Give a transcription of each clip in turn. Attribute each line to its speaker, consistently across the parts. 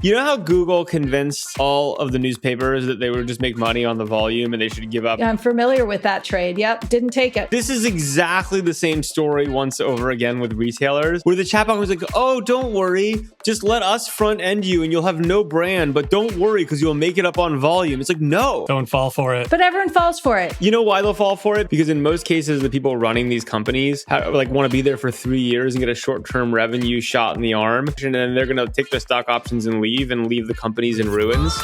Speaker 1: You know how Google convinced all of the newspapers that they would just make money on the volume and they should give up?
Speaker 2: Yeah, I'm familiar with that trade. Yep, didn't take it.
Speaker 1: This is exactly the same story once over again with retailers, where the chatbot was like, oh, don't worry, just let us front end you and you'll have no brand, but don't worry because you'll make it up on volume. It's like, no.
Speaker 3: Don't fall for it.
Speaker 2: But everyone falls for it.
Speaker 1: You know why they'll fall for it? Because in most cases, the people running these companies want to be there for 3 years and get a short-term revenue shot in the arm, and then they're going to take their stock options and leave the companies in ruins.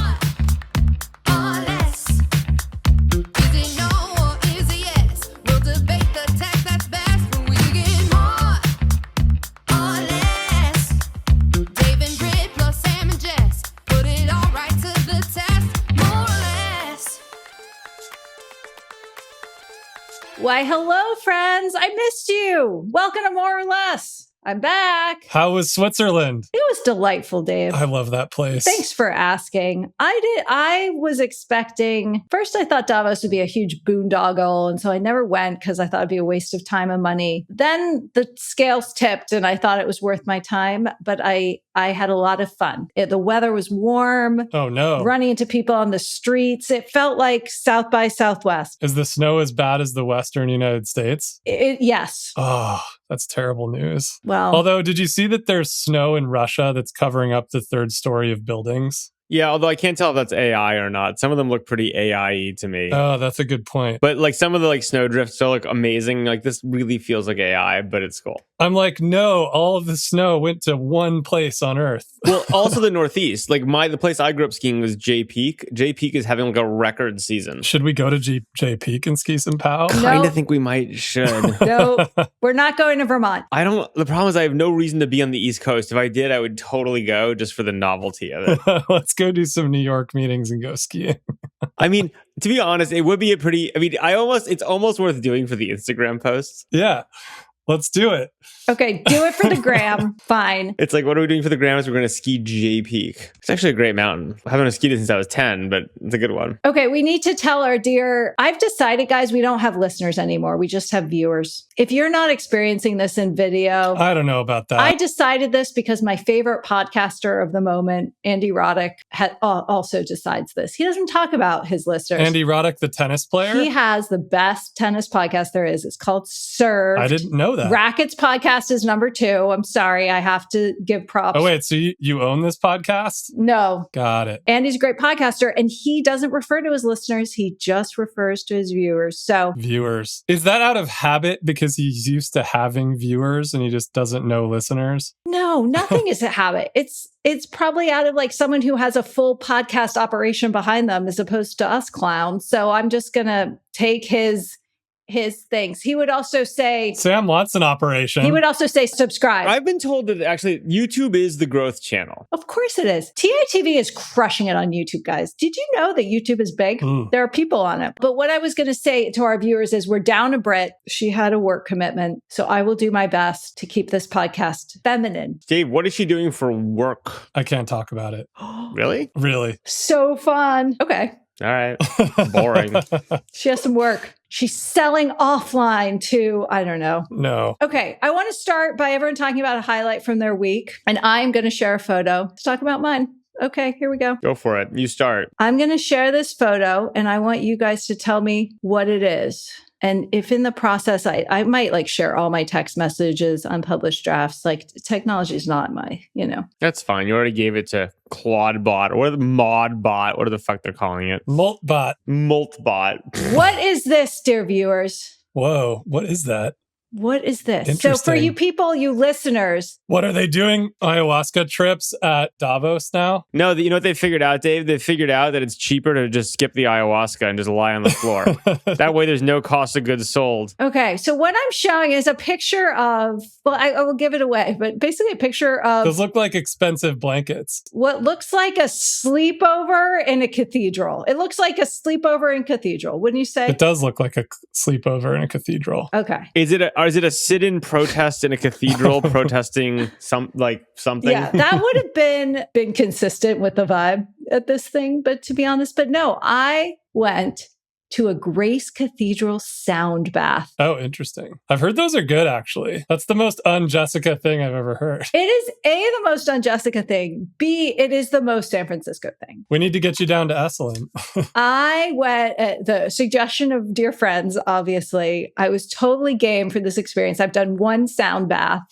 Speaker 2: Why, hello, friends. I missed you. Welcome to More or Less. I'm back.
Speaker 3: How was Switzerland?
Speaker 2: It was delightful, Dave.
Speaker 3: I love that place.
Speaker 2: Thanks for asking. I was expecting, first I thought Davos would be a huge boondoggle, and so I never went because I thought it'd be a waste of time and money. Then the scales tipped and I thought it was worth my time, but I had a lot of fun. The weather was warm.
Speaker 3: Oh no.
Speaker 2: Running into people on the streets. It felt like South by Southwest.
Speaker 3: Is the snow as bad as the Western United States?
Speaker 2: Yes.
Speaker 3: Oh, that's terrible news.
Speaker 2: Well,
Speaker 3: although, did you see that there's snow in Russia that's covering up the third story of buildings?
Speaker 1: Yeah, although I can't tell if that's AI or not. Some of them look pretty AI-y to me.
Speaker 3: Oh, that's a good point.
Speaker 1: But like some of the snow drifts still look amazing. Like this really feels like AI, but it's cool.
Speaker 3: I'm like, no, all of the snow went to one place on Earth.
Speaker 1: Well, also the Northeast. Like the place I grew up skiing was Jay Peak. Jay Peak is having like a record season.
Speaker 3: Should we go to Jay Peak and ski some POW?
Speaker 1: Kind of think we might should.
Speaker 2: No, we're not going to Vermont.
Speaker 1: The problem is I have no reason to be on the East Coast. If I did, I would totally go just for the novelty of it.
Speaker 3: Let's go do some New York meetings and go skiing.
Speaker 1: I mean, to be honest, it would be it's almost worth doing for the Instagram posts.
Speaker 3: Yeah. Let's do it.
Speaker 2: Okay, do it for the gram. Fine.
Speaker 1: It's like, what are we doing for the gram? We're going to ski Jay Peak. It's actually a great mountain. I haven't skied it since I was 10, but it's a good one.
Speaker 2: Okay, we need to tell our I've decided, guys, we don't have listeners anymore. We just have viewers. If you're not experiencing this in video,
Speaker 3: I don't know about that.
Speaker 2: I decided this because my favorite podcaster of the moment, Andy Roddick, also decides this. He doesn't talk about his listeners.
Speaker 3: Andy Roddick, the tennis player?
Speaker 2: He has the best tennis podcast there is. It's called Served.
Speaker 3: I didn't know that.
Speaker 2: Rackets podcast is number 2. I'm sorry. I have to give props.
Speaker 3: Oh, wait. So you own this podcast?
Speaker 2: No.
Speaker 3: Got it.
Speaker 2: Andy's a great podcaster, and he doesn't refer to his listeners. He just refers to his viewers. So
Speaker 3: viewers. Is that out of habit because he's used to having viewers and he just doesn't know listeners?
Speaker 2: No, nothing is a habit. It's probably out of someone who has a full podcast operation behind them as opposed to us clowns. So I'm just going to take his things. He would also say
Speaker 3: Sam wants an operation.
Speaker 2: He would also say subscribe.
Speaker 1: I've been told that actually YouTube is the growth channel.
Speaker 2: Of course it is. TITV is crushing it on YouTube, guys. Did you know that YouTube is big? There are people on it. But what I was going to say to our viewers is we're down to Brit. She had a work commitment. So I will do my best to keep this podcast feminine.
Speaker 1: Dave, what is she doing for work?
Speaker 3: I can't talk about it.
Speaker 1: Really?
Speaker 3: Really?
Speaker 2: So fun. Okay.
Speaker 1: All right. Boring.
Speaker 2: She has some work. She's selling offline to, I don't know.
Speaker 3: No.
Speaker 2: Okay. I want to start by everyone talking about a highlight from their week. And I'm going to share a photo. Let's talk about mine. Okay, here we go.
Speaker 1: Go for it. You start.
Speaker 2: I'm going to share this photo and I want you guys to tell me what it is. And if in the process, I might share all my text messages, unpublished drafts. Technology is not my,
Speaker 1: That's fine. You already gave it to ClawdBot or the Moltbot, whatever the fuck they're calling it.
Speaker 3: Moltbot.
Speaker 2: What is this, dear viewers?
Speaker 3: Whoa, what is that?
Speaker 2: What is this? So for you people, you listeners.
Speaker 3: What are they doing? Ayahuasca trips at Davos now?
Speaker 1: No, you know what they figured out, Dave? They figured out that it's cheaper to just skip the ayahuasca and just lie on the floor. That way there's no cost of goods sold.
Speaker 2: Okay, so what I'm showing is a picture of, I will give it away, but basically a picture of...
Speaker 3: Those look like expensive blankets.
Speaker 2: What looks like a sleepover in a cathedral. It looks like a sleepover in cathedral, wouldn't you say?
Speaker 3: It does look like a sleepover in a cathedral.
Speaker 2: Okay.
Speaker 1: Is it a sit-in protest in a cathedral protesting something?
Speaker 2: Yeah, that would have been consistent with the vibe at this thing, but to be honest, but no, I went to a Grace Cathedral sound bath.
Speaker 3: Oh, interesting. I've heard those are good, actually. That's the most un-Jessica thing I've ever heard.
Speaker 2: It is A, the most un-Jessica thing. B, it is the most San Francisco thing.
Speaker 3: We need to get you down to Esalen.
Speaker 2: I went at the suggestion of dear friends, obviously. I was totally game for this experience. I've done one sound bath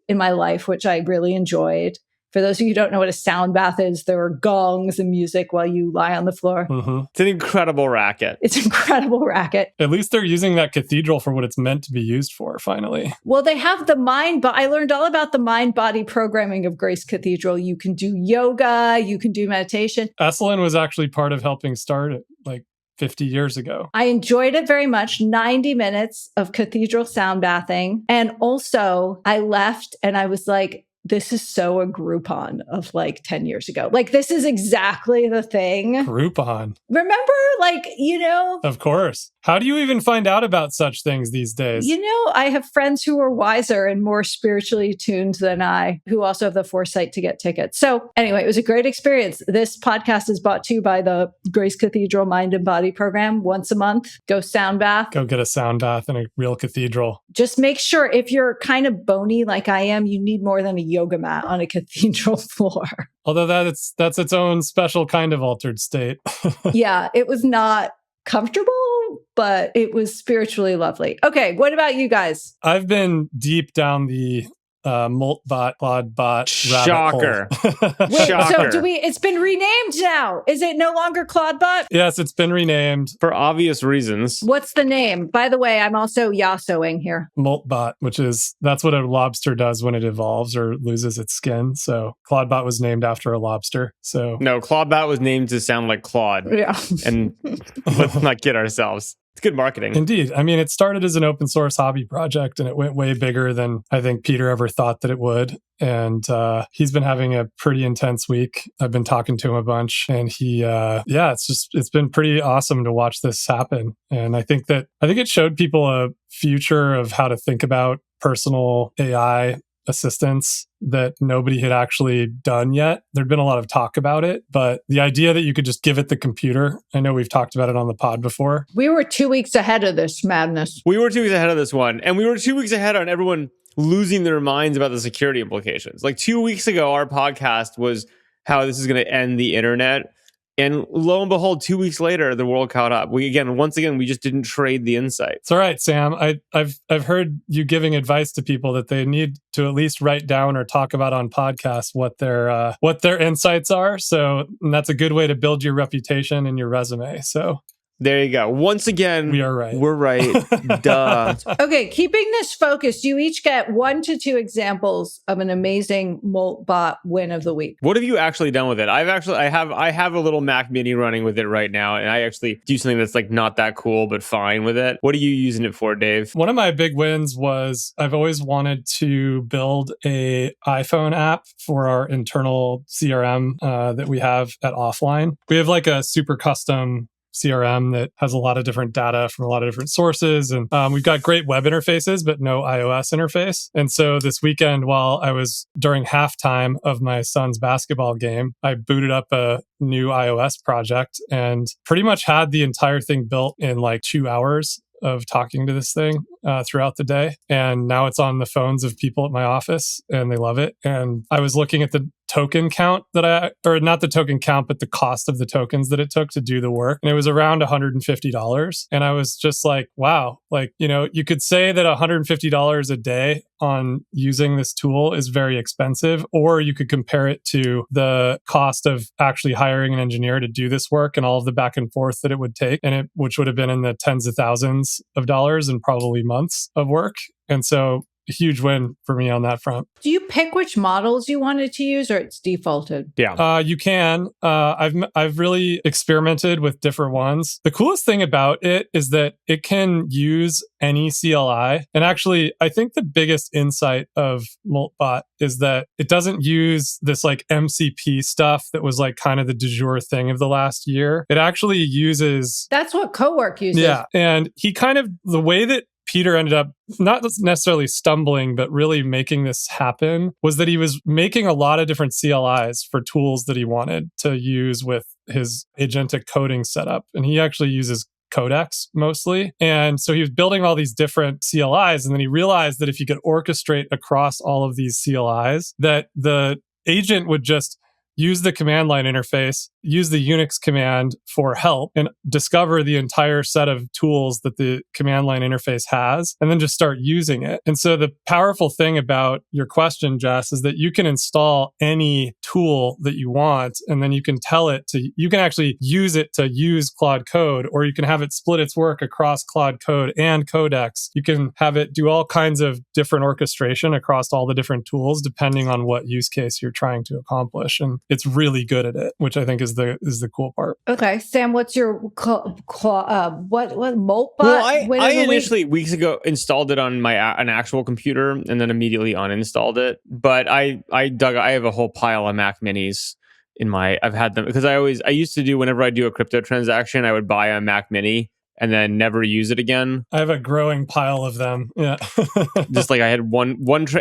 Speaker 2: in my life, which I really enjoyed. For those of you who don't know what a sound bath is, there are gongs and music while you lie on the floor.
Speaker 3: Mm-hmm.
Speaker 1: It's an incredible racket.
Speaker 2: It's an incredible racket.
Speaker 3: At least they're using that cathedral for what it's meant to be used for, finally.
Speaker 2: Well, they have the mind, but I learned all about the mind-body programming of Grace Cathedral. You can do yoga, you can do meditation.
Speaker 3: Esalen was actually part of helping start it, like 50 years ago.
Speaker 2: I enjoyed it very much. 90 minutes of cathedral sound bathing. And also, I left and I was like, this is so a Groupon of like 10 years ago. Like, this is exactly the thing.
Speaker 3: Groupon.
Speaker 2: Remember, like,
Speaker 3: Of course. How do you even find out about such things these days?
Speaker 2: I have friends who are wiser and more spiritually tuned than I, who also have the foresight to get tickets. So anyway, it was a great experience. This podcast is brought to you by the Grace Cathedral Mind and Body Program. Once a month, go sound bath.
Speaker 3: Go get a sound bath in a real cathedral.
Speaker 2: Just make sure if you're kind of bony like I am, you need more than a yoga mat on a cathedral floor.
Speaker 3: Although that's its own special kind of altered state.
Speaker 2: Yeah, it was not comfortable, but it was spiritually lovely. Okay, what about you guys?
Speaker 3: I've been deep down the Moltbot, ClawdBot
Speaker 1: Shocker.
Speaker 3: rabbit hole.
Speaker 2: Wait,
Speaker 1: Shocker.
Speaker 2: so it's been renamed now. Is it no longer ClawdBot?
Speaker 3: Yes, it's been renamed
Speaker 1: For obvious reasons.
Speaker 2: What's the name? By the way, I'm also yassoing here.
Speaker 3: Moltbot, that's what a lobster does when it evolves or loses its skin. So ClawdBot was named after a lobster. So
Speaker 1: No, ClawdBot was named to sound like Claude.
Speaker 2: Yeah.
Speaker 1: And let's not kid ourselves. It's good marketing.
Speaker 3: Indeed. I mean, it started as an open source hobby project and it went way bigger than I think Peter ever thought that it would. And he's been having a pretty intense week. I've been talking to him a bunch and it's been pretty awesome to watch this happen. And I think it showed people a future of how to think about personal AI assistance that nobody had actually done yet. There'd been a lot of talk about it, but the idea that you could just give it the computer, I know we've talked about it on the pod before.
Speaker 2: We were 2 weeks ahead of this madness.
Speaker 1: We were 2 weeks ahead of this one, and we were 2 weeks ahead on everyone losing their minds about the security implications. Like 2 weeks ago, our podcast was how this is going to end the internet. And lo and behold, 2 weeks later, the world caught up. Once again, we just didn't trade the insights.
Speaker 3: It's all right, Sam. I've heard you giving advice to people that they need to at least write down or talk about on podcasts what their insights are. So that's a good way to build your reputation and your resume. So
Speaker 1: There you go. Once again,
Speaker 3: we are right.
Speaker 1: We're right. Duh.
Speaker 2: Okay, keeping this focused, you each get 1 to 2 examples of an amazing Moltbot win of the week.
Speaker 1: What have you actually done with it? I have a little Mac Mini running with it right now, and I actually do something that's like not that cool, but fine with it. What are you using it for, Dave?
Speaker 3: One of my big wins was I've always wanted to build a iPhone app for our internal CRM that we have at Offline. We have like a super custom CRM that has a lot of different data from a lot of different sources. And we've got great web interfaces, but no iOS interface. And so this weekend, while I was during halftime of my son's basketball game, I booted up a new iOS project and pretty much had the entire thing built in like 2 hours of talking to this thing throughout the day. And now it's on the phones of people at my office and they love it. And I was looking at the token count or not the token count, but the cost of the tokens that it took to do the work. And it was around $150. And I was just like, wow, like, you could say that $150 a day on using this tool is very expensive, or you could compare it to the cost of actually hiring an engineer to do this work and all of the back and forth that it would take, which would have been in the tens of thousands of dollars and probably months of work. And so a huge win for me on that front.
Speaker 2: Do you pick which models you wanted to use, or it's defaulted?
Speaker 1: Yeah.
Speaker 3: You can. I've really experimented with different ones. The coolest thing about it is that it can use any CLI. And actually, I think the biggest insight of Moltbot is that it doesn't use this like MCP stuff that was like kind of the du jour thing of the last year. It actually uses...
Speaker 2: That's what CoWork uses.
Speaker 3: Yeah. And the way that Peter ended up not necessarily stumbling, but really making this happen was that he was making a lot of different CLIs for tools that he wanted to use with his agentic coding setup. And he actually uses codecs mostly. And so he was building all these different CLIs. And then he realized that if you could orchestrate across all of these CLIs, that the agent would just use the command line interface, use the Unix command for help, and discover the entire set of tools that the command line interface has, and then just start using it. And so the powerful thing about your question, Jess, is that you can install any tool that you want, and then you can tell it to, you can actually use it to use Claude Code, or you can have it split its work across Claude Code and codecs. You can have it do all kinds of different orchestration across all the different tools, depending on what use case you're trying to accomplish. And it's really good at it, which I think is the cool part.
Speaker 2: Okay, Sam, what's your what Moltbot?
Speaker 1: Well, I initially weeks ago installed it on an actual computer and then immediately uninstalled it. But I have a whole pile of Mac Minis I've had them because I used to do, whenever I do a crypto transaction, I would buy a Mac Mini and then never use it again.
Speaker 3: I have a growing pile of them. Yeah.
Speaker 1: Just like I had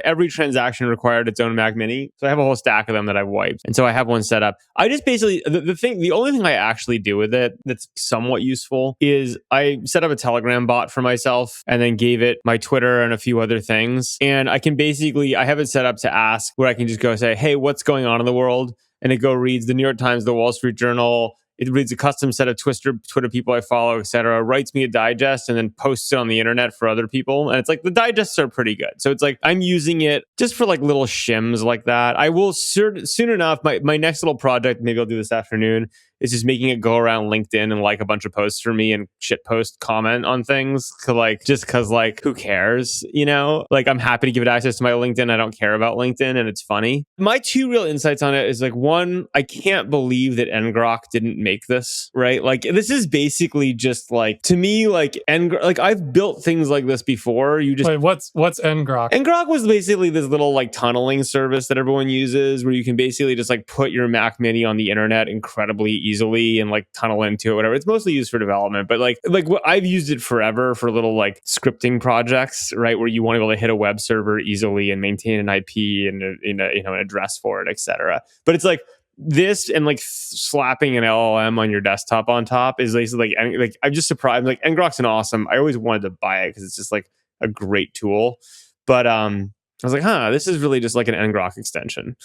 Speaker 1: every transaction required its own Mac Mini. So I have a whole stack of them that I've wiped. And so I have one set up. I just basically, the only thing I actually do with it that's somewhat useful is I set up a Telegram bot for myself and then gave it my Twitter and a few other things. And I have it set up to ask where I can just go say, hey, what's going on in the world? And it reads the New York Times, the Wall Street Journal. It reads a custom set of Twitter people I follow, et cetera, writes me a digest, and then posts it on the internet for other people. And it's like, the digests are pretty good. So it's like, I'm using it just for like little shims like that. I will soon enough, my next little project, maybe I'll do this afternoon, is just making it go around LinkedIn and like a bunch of posts for me and shit post comment on things. Just cause who cares? Like, I'm happy to give it access to my LinkedIn. I don't care about LinkedIn, and it's funny. My two real insights on it is like, one, I can't believe that ngrok didn't make this, right? Like, this is basically just like, to me, like I've built things like this before.
Speaker 3: Wait, what's ngrok?
Speaker 1: ngrok was basically this little like tunneling service that everyone uses, where you can basically just like put your Mac Mini on the internet incredibly easily and like tunnel into it, whatever. It's mostly used for development, but like I've used it forever for little like scripting projects, right? Where you want to be able to hit a web server easily and maintain an IP and an address for it, etc. But it's like this, and like slapping an LLM on your desktop on top is basically like I'm just surprised. Like, ngrok's I always wanted to buy it because it's just like a great tool. But I was like, this is really just like an ngrok extension.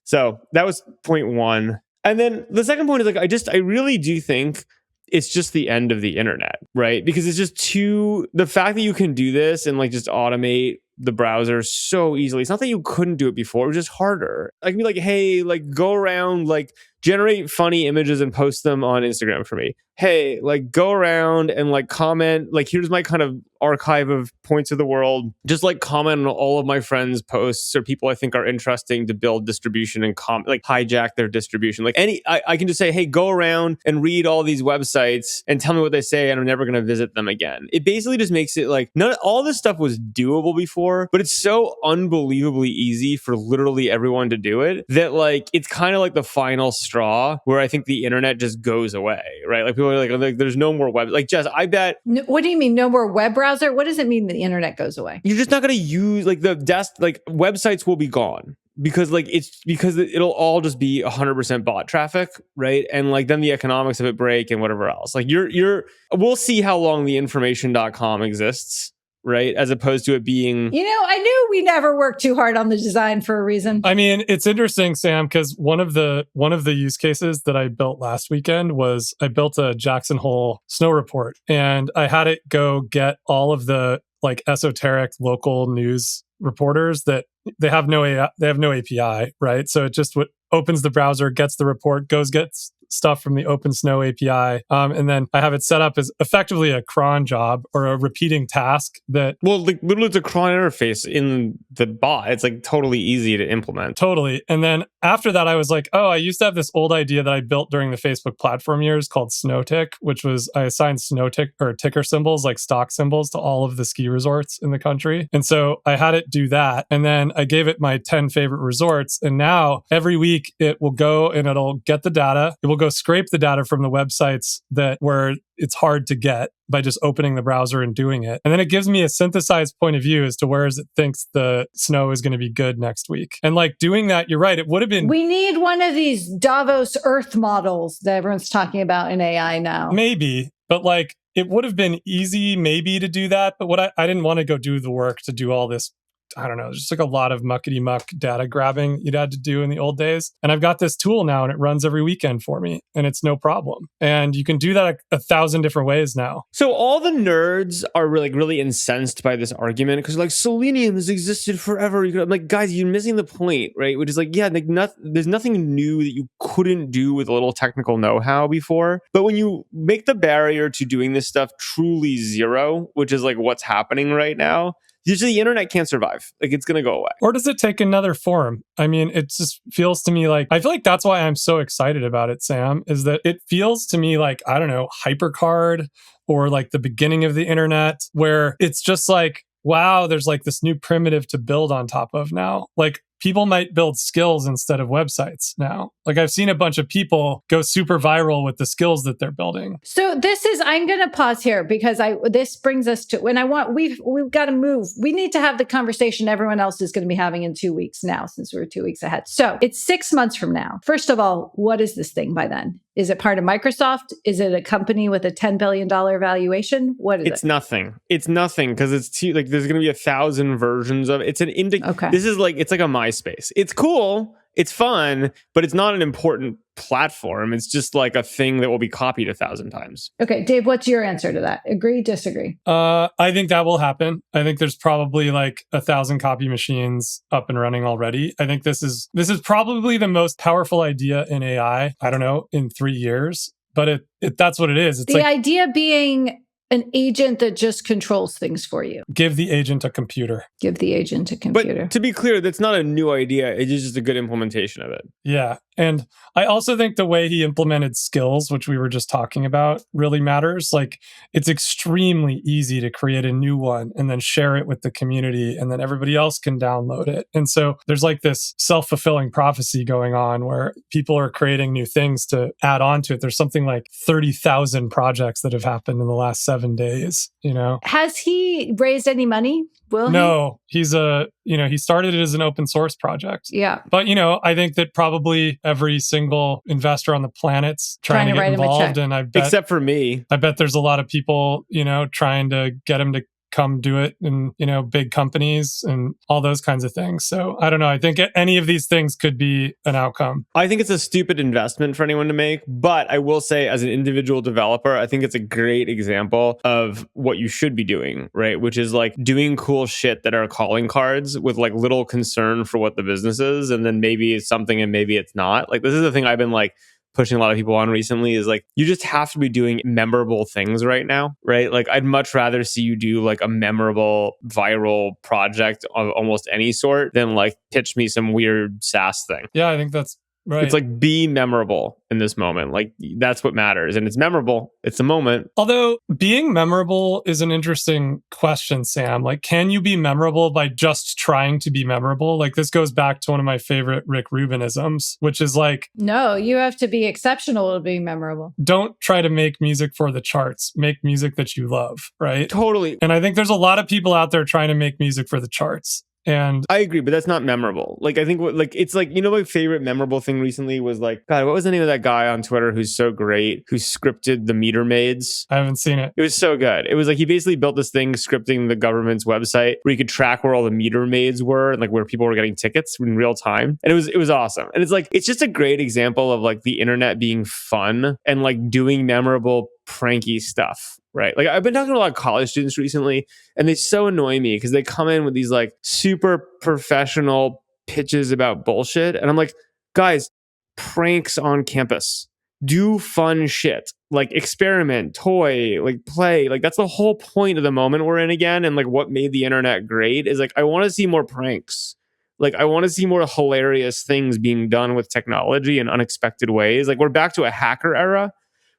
Speaker 1: So that was point one. And then the second point is like, I really do think it's just the end of the internet, right? Because it's just the fact that you can do this and like just automate the browser so easily. It's not that you couldn't do it before, it was just harder. I can be like, hey, like go around, like generate funny images and post them on Instagram for me. Hey, like go around and like comment, like here's my kind of archive of points of the world. Just like comment on all of my friends' posts or people I think are interesting to build distribution and like hijack their distribution. Like I can just say, hey, go around and read all these websites and tell me what they say, and I'm never going to visit them again. It basically just makes it like all this stuff was doable before, but it's so unbelievably easy for literally everyone to do it that like it's kind of like the final straw where I think the internet just goes away, right? Like people are like there's no more web. Like, Jess, I bet.
Speaker 2: What do you mean, no more web browser? What does it mean the internet goes away?
Speaker 1: You're just not going to use like websites will be gone because it'll all just be 100% bot traffic, right? And like then the economics of it break and whatever else. Like we'll see how long the information.com exists, right? As opposed to it being...
Speaker 2: I knew we never worked too hard on the design for a reason.
Speaker 3: I mean, it's interesting, Sam, because one of the use cases that I built last weekend was I built a Jackson Hole snow report, and I had it go get all of the like esoteric local news reporters that they have no API, right? So it just opens the browser, gets the report, gets stuff from the Open Snow API. And then I have it set up as effectively a cron job or a repeating task that...
Speaker 1: Well, like, literally it's a cron interface in the bot. It's like totally easy to implement.
Speaker 3: Totally. And then after that, I was like, I used to have this old idea that I built during the Facebook platform years called SnowTick, which was I assigned SnowTick or ticker symbols, like stock symbols, to all of the ski resorts in the country. And so I had it do that. And then I gave it my 10 favorite resorts. And now every week it will go and it'll get the data. It will go scrape the data from the websites where it's hard to get by just opening the browser and doing it. And then it gives me a synthesized point of view as to where it thinks the snow is going to be good next week. And like doing that, you're right, it would have been...
Speaker 2: We need one of these Davos Earth models that everyone's talking about in AI now.
Speaker 3: Maybe. But like it would have been easy maybe to do that, but what I didn't want to go do the work to do all this. I don't know, just like a lot of muckety muck data grabbing you'd had to do in the old days. And I've got this tool now and it runs every weekend for me and it's no problem. And you can do that 1,000 different ways now.
Speaker 1: So all the nerds are really incensed by this argument because like Selenium has existed forever. I'm like, guys, you're missing the point, right? Which is like, yeah, like there's nothing new that you couldn't do with a little technical know-how before. But when you make the barrier to doing this stuff truly zero, which is like what's happening right now, usually the internet can't survive. Like it's going to go away.
Speaker 3: Or does it take another form? I mean, it just feels to me like, I feel like that's why I'm so excited about it, Sam, is that it feels to me like, I don't know, HyperCard or like the beginning of the internet, where it's just like, wow, there's like this new primitive to build on top of now. Like people might build skills instead of websites now. Like I've seen a bunch of people go super viral with the skills that they're building.
Speaker 2: So I'm going to pause here because this brings us to we've got to move. We need to have the conversation everyone else is going to be having in 2 weeks now, since we're 2 weeks ahead. So it's 6 months from now. First of all, what is this thing by then? Is it part of Microsoft? Is it a company with a $10 billion valuation? What is it?
Speaker 1: It's nothing. It's nothing because it's like there's going to be 1,000 versions of it. It's an
Speaker 2: Okay.
Speaker 1: This is like, it's like a MySpace. It's cool. It's fun, but it's not an important platform. It's just like a thing that will be copied 1,000 times.
Speaker 2: Okay, Dave, what's your answer to that? Agree, disagree?
Speaker 3: I think that will happen. I think there's probably like 1,000 copy machines up and running already. I think this is probably the most powerful idea in AI, I don't know, in 3 years. But that's what it is. It's
Speaker 2: the idea being an agent that just controls things for you.
Speaker 3: Give the agent a computer.
Speaker 2: Give the agent a computer.
Speaker 1: But to be clear, that's not a new idea. It is just a good implementation of it.
Speaker 3: Yeah. And I also think the way he implemented skills, which we were just talking about, really matters. Like it's extremely easy to create a new one and then share it with the community and then everybody else can download it. And so there's like this self-fulfilling prophecy going on where people are creating new things to add on to it. There's something like 30,000 projects that have happened in the last 7 days, you know?
Speaker 2: Has he raised any money?
Speaker 3: No, he started it as an open source project.
Speaker 2: Yeah.
Speaker 3: But, I think that probably every single investor on the planet's trying to get involved. And I bet,
Speaker 1: except for me,
Speaker 3: I bet there's a lot of people, trying to get him to come do it in, big companies and all those kinds of things. So I don't know. I think any of these things could be an outcome.
Speaker 1: I think it's a stupid investment for anyone to make, but I will say as an individual developer, I think it's a great example of what you should be doing, right? Which is like doing cool shit that are calling cards with like little concern for what the business is. And then maybe it's something and maybe it's not. Like this is the thing I've been like pushing a lot of people on recently is like, you just have to be doing memorable things right now, right? Like I'd much rather see you do like a memorable viral project of almost any sort than like pitch me some weird SaaS thing.
Speaker 3: Yeah, I think that's right.
Speaker 1: It's like be memorable in this moment. Like that's what matters. And it's memorable. It's the moment.
Speaker 3: Although being memorable is an interesting question, Sam. Like, can you be memorable by just trying to be memorable? Like this goes back to one of my favorite Rick Rubinisms, which is like,
Speaker 2: no, you have to be exceptional to be memorable.
Speaker 3: Don't try to make music for the charts. Make music that you love, right?
Speaker 1: Totally.
Speaker 3: And I think there's a lot of people out there trying to make music for the charts. And
Speaker 1: I agree, but that's not memorable. Like, I think it's like, my favorite memorable thing recently was like, God, what was the name of that guy on Twitter who's so great, who scripted the meter maids?
Speaker 3: I haven't seen it.
Speaker 1: It was so good. It was like, he basically built this thing scripting the government's website where you could track where all the meter maids were and like where people were getting tickets in real time. And it was awesome. And it's like, it's just a great example of like the internet being fun and like doing memorable pranky stuff. Right. Like I've been talking to a lot of college students recently and they so annoy me because they come in with these like super professional pitches about bullshit. And I'm like, guys, pranks on campus, do fun shit, like experiment, toy, like play. Like that's the whole point of the moment we're in again. And like what made the internet great is like, I want to see more pranks. Like I want to see more hilarious things being done with technology in unexpected ways. Like we're back to a hacker era,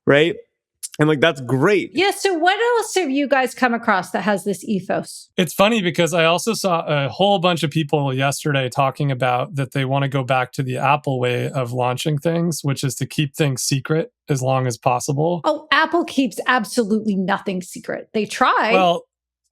Speaker 1: right? And like, that's great.
Speaker 2: Yeah. So what else have you guys come across that has this ethos?
Speaker 3: It's funny because I also saw a whole bunch of people yesterday talking about that they want to go back to the Apple way of launching things, which is to keep things secret as long as possible.
Speaker 2: Oh, Apple keeps absolutely nothing secret. They try.
Speaker 3: Well,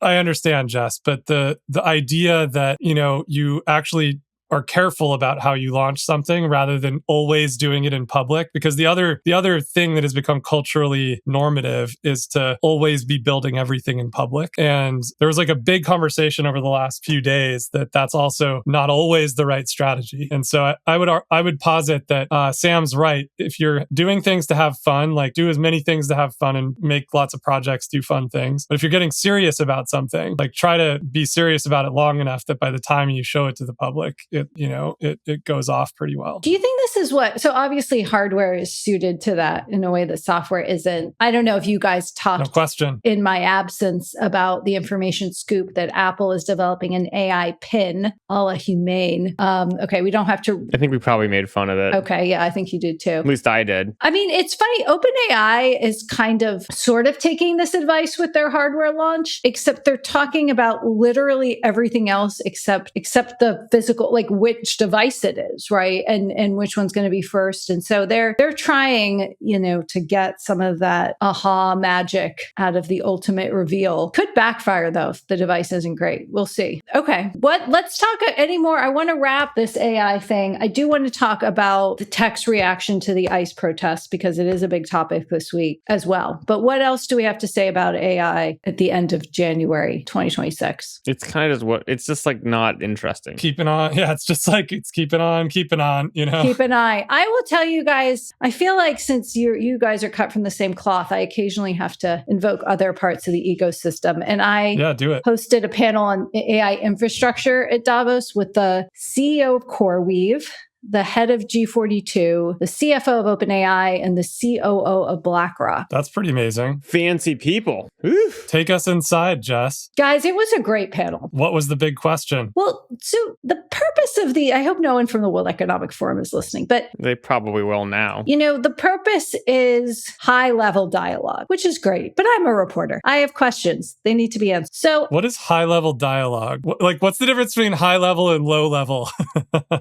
Speaker 3: I understand, Jess, but the idea that, you actually are careful about how you launch something rather than always doing it in public. Because the other thing that has become culturally normative is to always be building everything in public. And there was like a big conversation over the last few days that that's also not always the right strategy. And so I would posit that Sam's right. If you're doing things to have fun, like do as many things to have fun and make lots of projects do fun things. But if you're getting serious about something, like try to be serious about it long enough that by the time you show it to the public, it goes off pretty well.
Speaker 2: Do you think this is so obviously hardware is suited to that in a way that software isn't? I don't know if you guys talked
Speaker 3: No question.
Speaker 2: in my absence about the information scoop that Apple is developing an AI pin, a la Humane. Okay, we don't have to.
Speaker 1: I think we probably made fun of it.
Speaker 2: Okay, yeah, I think you did too.
Speaker 1: At least I did.
Speaker 2: I mean, it's funny. OpenAI is kind of sort of taking this advice with their hardware launch, except they're talking about literally everything else except the physical, like which device it is, right? And which one's going to be first. And so they're trying, to get some of that aha magic out of the ultimate reveal. Could backfire though if the device isn't great. We'll see. Okay. Let's talk anymore. I want to wrap this AI thing. I do want to talk about the tech's reaction to the ICE protests because it is a big topic this week as well. But what else do we have to say about AI at the end of January 2026?
Speaker 1: It's kind of it's just like not interesting.
Speaker 3: Keeping on. Yeah, it's just like it's keeping on,
Speaker 2: Keep an eye. I will tell you guys, I feel like since you guys are cut from the same cloth, I occasionally have to invoke other parts of the ecosystem. And I
Speaker 3: do it.
Speaker 2: hosted a panel on AI infrastructure at Davos with the CEO of CoreWeave, the head of G42, the CFO of OpenAI, and the COO of BlackRock.
Speaker 3: That's pretty amazing.
Speaker 1: Fancy people. Oof.
Speaker 3: Take us inside, Jess.
Speaker 2: Guys, it was a great panel.
Speaker 3: What was the big question?
Speaker 2: Well, so the purpose of I hope no one from the World Economic Forum is listening, but
Speaker 1: they probably will now.
Speaker 2: The purpose is high-level dialogue, which is great, but I'm a reporter. I have questions. They need to be answered. So
Speaker 3: what is high-level dialogue? What's the difference between high-level and low-level?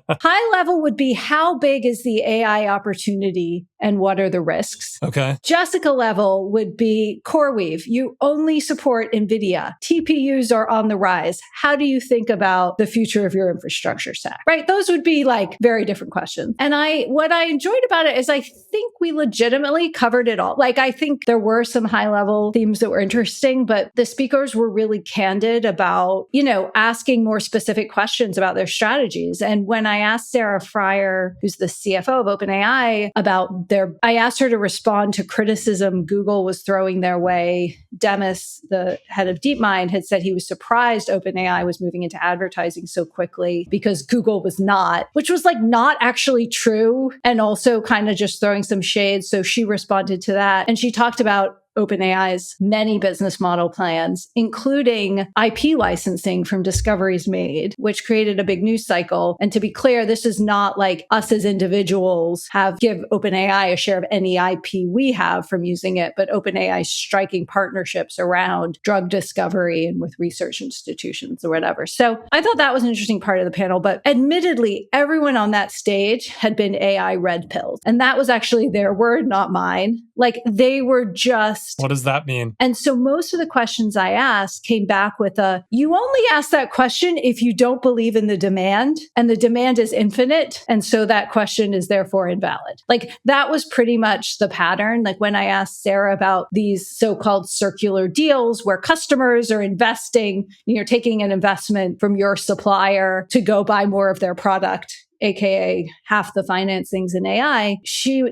Speaker 2: High-level would be how big is the AI opportunity and what are the risks?
Speaker 3: Okay.
Speaker 2: Jessica level would be CoreWeave. You only support NVIDIA. TPUs are on the rise. How do you think about the future of your infrastructure stack? Right? Those would be like very different questions. And what I enjoyed about it is I think we legitimately covered it all. Like I think there were some high level themes that were interesting, but the speakers were really candid about, asking more specific questions about their strategies. And when I asked Sarah Fryer, who's the CFO of OpenAI, about I asked her to respond to criticism Google was throwing their way. Demis, the head of DeepMind, had said he was surprised OpenAI was moving into advertising so quickly because Google was not, which was like not actually true and also kind of just throwing some shade. So she responded to that. And she talked about OpenAI's many business model plans, including IP licensing from Discoveries Made, which created a big news cycle. And to be clear, this is not like us as individuals give OpenAI a share of any IP we have from using it, but OpenAI striking partnerships around drug discovery and with research institutions or whatever. So I thought that was an interesting part of the panel. But admittedly, everyone on that stage had been AI red pilled. And that was actually their word, not mine. Like they were just.
Speaker 3: What does that mean?
Speaker 2: And so most of the questions I asked came back with you only ask that question if you don't believe in the demand and the demand is infinite. And so that question is therefore invalid. Like that was pretty much the pattern. Like when I asked Sarah about these so-called circular deals where customers are investing, taking an investment from your supplier to go buy more of their product, AKA half the financings in AI, she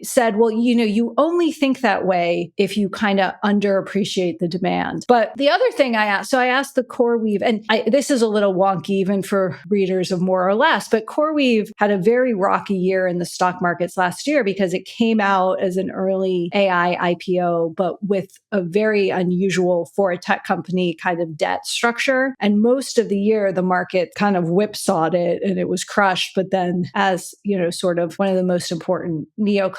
Speaker 2: said, well, you only think that way if you kind of underappreciate the demand. But the other thing I asked the CoreWeave, and this is a little wonky even for readers of More or Less, but CoreWeave had a very rocky year in the stock markets last year because it came out as an early AI IPO, but with a very unusual for a tech company kind of debt structure. And most of the year, the market kind of whipsawed it and it was crushed. But then as, sort of one of the most important neoclouds,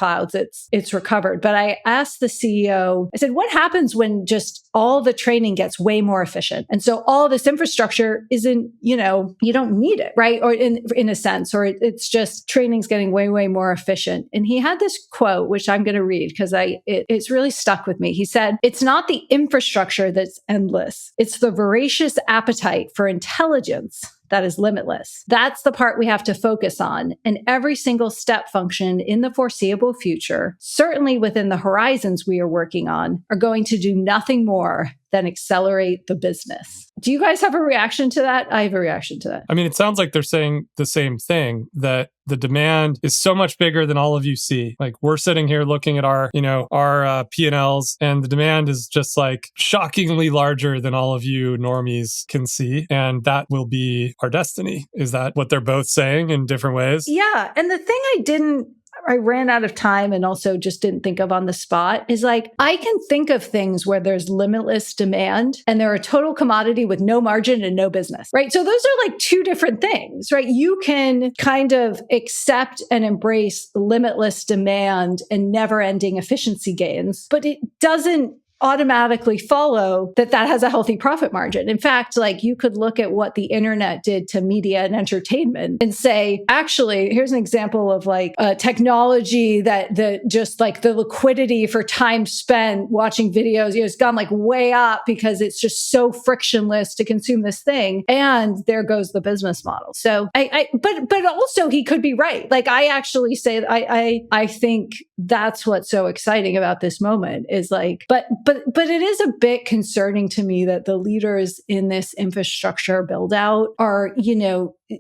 Speaker 2: it's recovered. But I asked the CEO, I said, what happens when just all the training gets way more efficient? And so all this infrastructure isn't, you don't need it, right? Or in a sense, or it's just training's getting way, way more efficient. And he had this quote, which I'm going to read because it's really stuck with me. He said, it's not the infrastructure that's endless. It's the voracious appetite for intelligence that is limitless. That's the part we have to focus on. And every single step function in the foreseeable future, certainly within the horizons we are working on, are going to do nothing more than accelerate the business. Do you guys have a reaction to that? I have a reaction to that.
Speaker 3: I mean, it sounds like they're saying the same thing, that the demand is so much bigger than all of you see. Like, we're sitting here looking at our P&Ls, and the demand is just like shockingly larger than all of you normies can see. And that will be our destiny. Is that what they're both saying in different ways?
Speaker 2: Yeah. And the thing I ran out of time and also just didn't think of on the spot is like, I can think of things where there's limitless demand and they're a total commodity with no margin and no business, right? So those are like two different things, right? You can kind of accept and embrace limitless demand and never ending efficiency gains, but it doesn't automatically follow that has a healthy profit margin. In fact, like, you could look at what the internet did to media and entertainment and say, actually, here's an example of like a technology that just like the liquidity for time spent watching videos, has gone like way up because it's just so frictionless to consume this thing. And there goes the business model. So but also he could be right. Like, I actually say, I think that's what's so exciting about this moment is like, but it is a bit concerning to me that the leaders in this infrastructure build out are,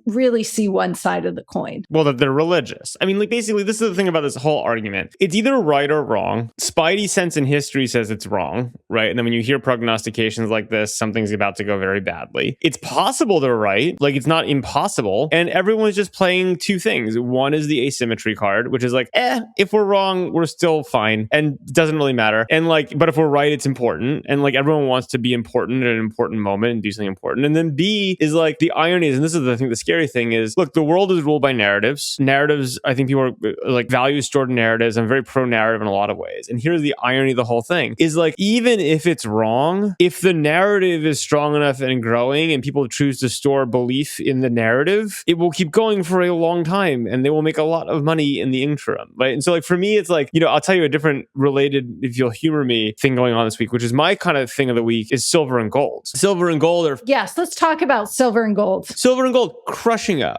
Speaker 2: really see one side of the coin.
Speaker 1: Well, that they're religious. I mean, like, basically, this is the thing about this whole argument. It's either right or wrong. Spidey sense in history says it's wrong, right? And then when you hear prognostications like this, something's about to go very badly. It's possible they're right. Like, it's not impossible. And everyone's just playing two things. One is the asymmetry card, which is like, if we're wrong, we're still fine. And it doesn't really matter. And like, but if we're right, it's important. And like, everyone wants to be important at an important moment and do something important. And then B is like, the irony is, and this is the thing, the scary thing is, look, the world is ruled by narratives. Narratives, I think people are like, value stored in narratives. I'm very pro narrative in a lot of ways. And here's the irony of the whole thing is like, even if it's wrong, if the narrative is strong enough and growing and people choose to store belief in the narrative, it will keep going for a long time and they will make a lot of money in the interim, right? And so like, for me, it's like, I'll tell you a different related, if you'll humor me, thing going on this week, which is my kind of thing of the week, is silver and gold. Silver and gold are...
Speaker 2: Yes, let's talk about silver and gold.
Speaker 1: Silver and gold crushing it.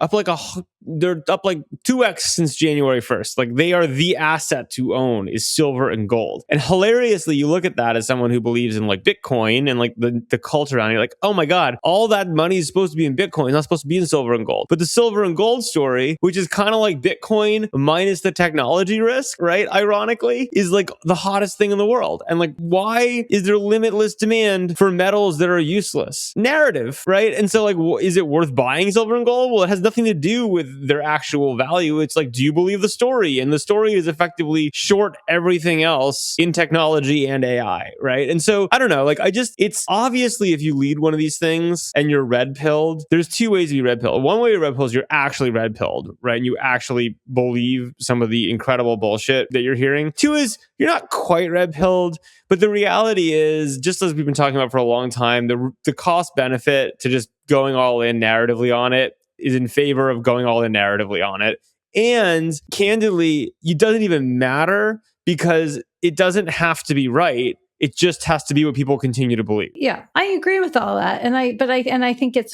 Speaker 1: They're up like 2x since January 1st. Like, they are the asset to own is silver and gold. And hilariously, you look at that as someone who believes in like Bitcoin and like the culture around it, you're like, oh my God, all that money is supposed to be in Bitcoin, not supposed to be in silver and gold. But the silver and gold story, which is kind of like Bitcoin minus the technology risk, right? Ironically, is like the hottest thing in the world. And like, why is there limitless demand for metals that are useless? Narrative, right? And so like, is it worth buying silver and gold? Well, it has nothing to do with their actual value. It's like, do you believe the story? And the story is effectively short everything else in technology and AI, right? And so I don't know, like, it's obviously, if you lead one of these things and you're red pilled, there's two ways to be red pilled. One way you're red pilled is you're actually red pilled, right? And you actually believe some of the incredible bullshit that you're hearing. Two is you're not quite red pilled, but the reality is, just as we've been talking about for a long time, the cost benefit to just going all in narratively on it is in favor of going all in narratively on it. And candidly, it doesn't even matter because it doesn't have to be right. It just has to be what people continue to believe.
Speaker 2: Yeah, I agree with all that. And I think it's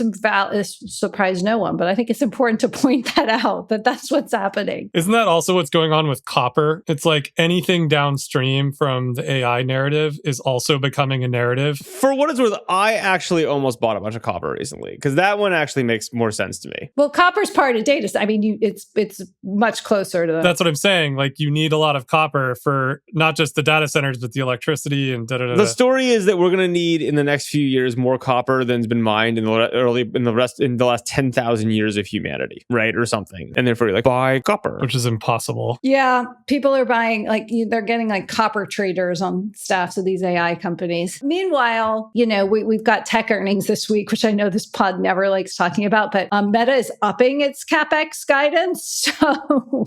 Speaker 2: surprise no one, but I think it's important to point that out, that that's what's happening.
Speaker 3: Isn't that also what's going on with copper? It's like anything downstream from the AI narrative is also becoming a narrative.
Speaker 1: For what it's worth, I actually almost bought a bunch of copper recently because that one actually makes more sense to me.
Speaker 2: Well, copper's part of data. I mean, it's much closer to that.
Speaker 3: That's what I'm saying. Like, you need a lot of copper for not just the data centers, but the electricity and
Speaker 1: The story is that we're going to need in the next few years more copper than's been mined in the last 10,000 years of humanity, right, or something. And therefore, you're like, buy copper,
Speaker 3: which is impossible.
Speaker 2: Yeah, people are buying, like, they're getting like copper traders on staffs of these AI companies. Meanwhile, we've got tech earnings this week, which I know this pod never likes talking about, but Meta is upping its CapEx guidance. So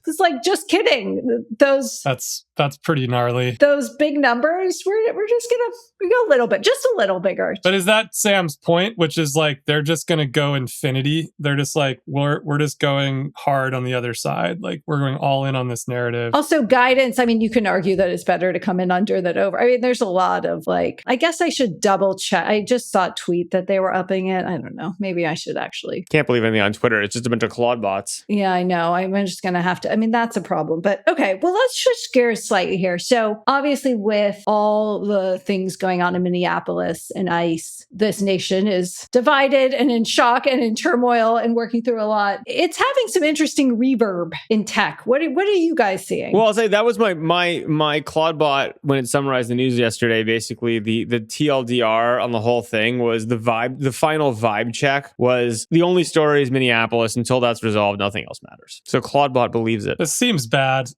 Speaker 2: it's like, just kidding. That's pretty gnarly. Those big numbers we're just gonna go a little bit, just a little bigger.
Speaker 3: But is that Sam's point, which is like they're just gonna go infinity? They're just like we're just going hard on the other side. Like we're going all in on this narrative.
Speaker 2: Also, guidance. I mean, you can argue that it's better to come in under than over. I mean, there's a lot of like. I guess I should double check. I just saw a tweet that they were upping it. I don't know. Maybe I should actually.
Speaker 1: Can't believe anything on Twitter. It's just a bunch of ClawdBots.
Speaker 2: Yeah, I know. I'm just gonna have to. I mean, that's a problem. But okay, well, let's switch gears slightly here. So obviously, with all the things going on in Minneapolis and ICE, this nation is divided and in shock and in turmoil and working through a lot. It's having some interesting reverb in tech. What are you guys seeing?
Speaker 1: Well, I'll say that was my ClawdBot when it summarized the news yesterday. Basically, the TLDR on the whole thing was the vibe. The final vibe check was the only story is Minneapolis. Until that's resolved, nothing else matters. So ClawdBot believes it.
Speaker 3: This seems bad.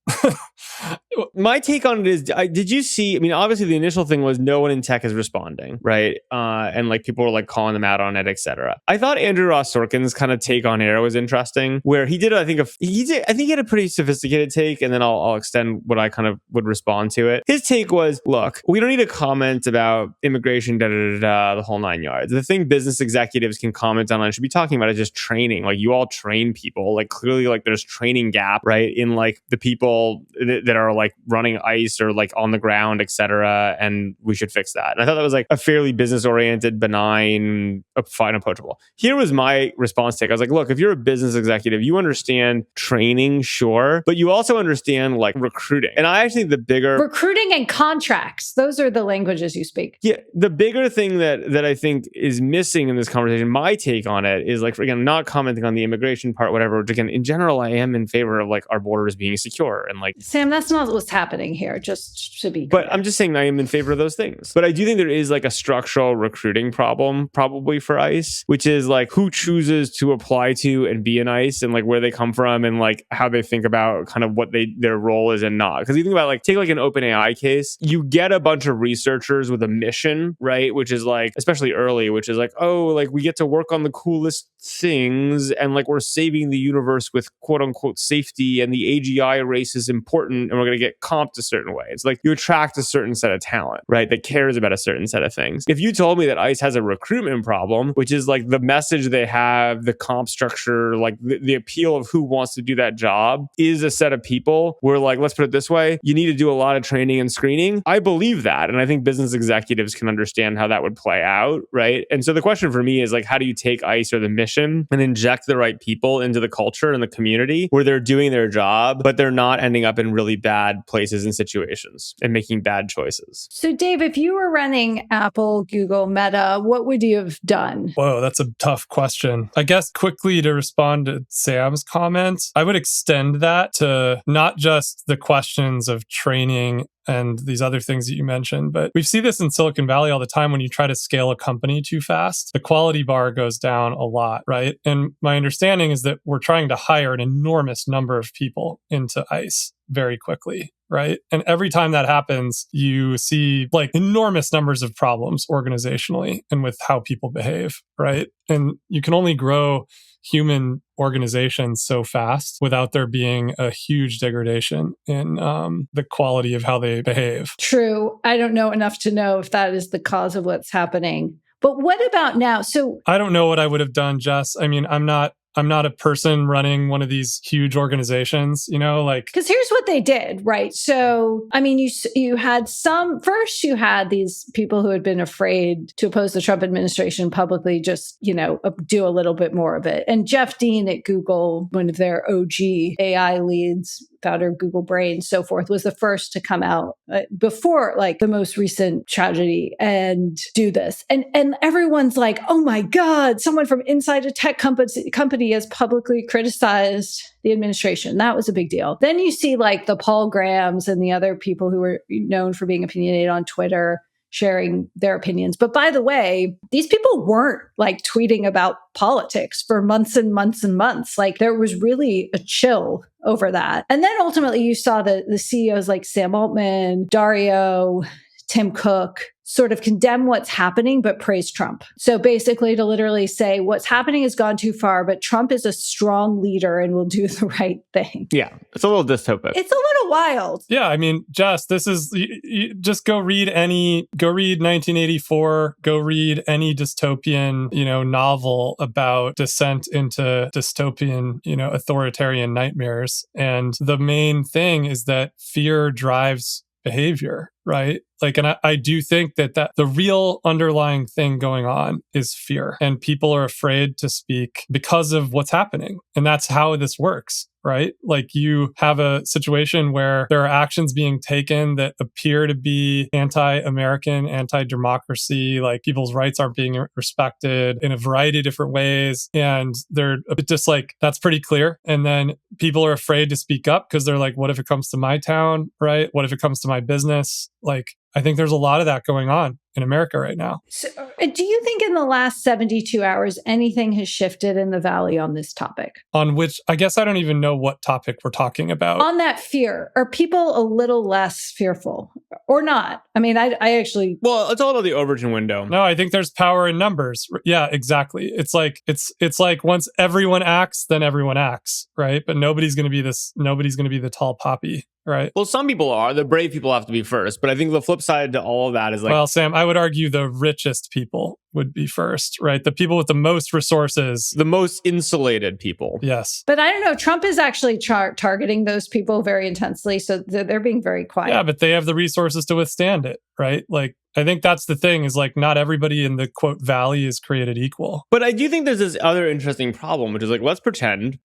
Speaker 1: My take on it is, did you see, I mean, obviously the initial thing was no one in tech is responding, right? And like people were like calling them out on it, etc. I thought Andrew Ross Sorkin's kind of take on Air was interesting, where he did, I think he had a pretty sophisticated take, and then I'll extend what I kind of would respond to it. His take was, look, we don't need to comment about immigration, the whole nine yards. The thing business executives can comment on and should be talking about is just training. Like you all train people, like clearly like there's training gap, right? In like the people that are like running ICE or like on the ground, etc. And we should fix that. And I thought that was like a fairly business oriented, benign, fine, approachable. Here was my response take. I was like, look, if you're a business executive, you understand training, sure, but you also understand like recruiting. And I actually think the bigger
Speaker 2: recruiting and contracts, those are the languages you speak.
Speaker 1: Yeah, the bigger thing that I think is missing in this conversation, my take on it is like, again, not commenting on the immigration part, whatever. Which again, in general, I am in favor of like our borders being secure and like.
Speaker 2: Sam, that's not what's happening here. Just to be
Speaker 1: clear.
Speaker 2: But
Speaker 1: I'm just saying I am in favor of those things. But I do think there is like a structural recruiting problem probably for ICE, which is like who chooses to apply to and be in ICE and like where they come from and like how they think about kind of what their role is and not. Because you think about like, take like an OpenAI case, you get a bunch of researchers with a mission, right? Which is like, especially early, which is like, oh, like we get to work on the coolest things and like we're saving the universe with quote unquote safety and the AGI race is important and we're going to get comped a certain way. It's like you attract a certain set of talent, right? That cares about a certain set of things. If you told me that ICE has a recruitment problem, which is like the message they have, the comp structure, like the appeal of who wants to do that job is a set of people where like, let's put it this way, you need to do a lot of training and screening. I believe that. And I think business executives can understand how that would play out, right? And so the question for me is like, how do you take ICE or the mission and inject the right people into the culture and the community where they're doing their job, but they're not ending up in really bad places and situations and making bad choices?
Speaker 2: So Dave, if you were running Apple, Google, Meta, what would you have done?
Speaker 3: Whoa, that's a tough question. I guess quickly to respond to Sam's comments, I would extend that to not just the questions of training and these other things that you mentioned. But we see this in Silicon Valley all the time. When you try to scale a company too fast, the quality bar goes down a lot, right? And my understanding is that we're trying to hire an enormous number of people into ICE very quickly, right? And every time that happens, you see like enormous numbers of problems organizationally and with how people behave, right? And you can only grow human organizations so fast without there being a huge degradation in the quality of how they behave.
Speaker 2: True. I don't know enough to know if that is the cause of what's happening. But what about now? So
Speaker 3: I don't know what I would have done, Jess. I mean, I'm not a person running one of these huge organizations, you know, like.
Speaker 2: Because here's what they did, right? So, I mean, you had first you had these people who had been afraid to oppose the Trump administration publicly, just, you know, do a little bit more of it. And Jeff Dean at Google, one of their OG AI leads, founder of Google Brain, so forth, was the first to come out before like the most recent tragedy and do this. And everyone's like, oh my God, someone from inside a tech company has publicly criticized the administration. That was a big deal. Then you see like the Paul Grahams and the other people who were known for being opinionated on Twitter sharing their opinions. But by the way, these people weren't like tweeting about politics for months and months and months. Like there was really a chill over that. And then ultimately you saw the CEOs like Sam Altman, Dario, Tim Cook, sort of condemn what's happening, but praise Trump. So basically to literally say what's happening has gone too far, but Trump is a strong leader and will do the right thing.
Speaker 1: Yeah, it's a little dystopic.
Speaker 2: It's a little wild.
Speaker 3: Yeah, I mean, Jess, this is, you just go read 1984, go read any dystopian, novel about descent into dystopian, authoritarian nightmares. And the main thing is that fear drives behavior, right? Like, and I do think that the real underlying thing going on is fear, and people are afraid to speak because of what's happening. And that's how this works, right? Like, you have a situation where there are actions being taken that appear to be anti-American, anti-democracy, like people's rights aren't being respected in a variety of different ways. And they're a bit just like, that's pretty clear. And then people are afraid to speak up because they're like, what if it comes to my town, right? What if it comes to my business? Like, I think there's a lot of that going on in America right now.
Speaker 2: So, do you think in the last 72 hours, anything has shifted in the Valley on this topic?
Speaker 3: On which, I guess I don't even know what topic we're talking about.
Speaker 2: On that fear. Are people a little less fearful or not? I mean, I actually...
Speaker 1: Well, it's all about the Overton window.
Speaker 3: No, I think there's power in numbers. Yeah, exactly. It's like once everyone acts, then everyone acts, right? But nobody's going to be the tall poppy. Right.
Speaker 1: Well, some people are. The brave people have to be first. But I think the flip side to all of that is like...
Speaker 3: Well, Sam, I would argue the richest people would be first, right? The people with the most resources.
Speaker 1: The most insulated people.
Speaker 3: Yes.
Speaker 2: But I don't know. Trump is actually targeting those people very intensely. So they're being very quiet.
Speaker 3: Yeah, but they have the resources to withstand it, right? Like, I think that's the thing is like not everybody in the quote valley is created equal.
Speaker 1: But I do think there's this other interesting problem, which is like, let's pretend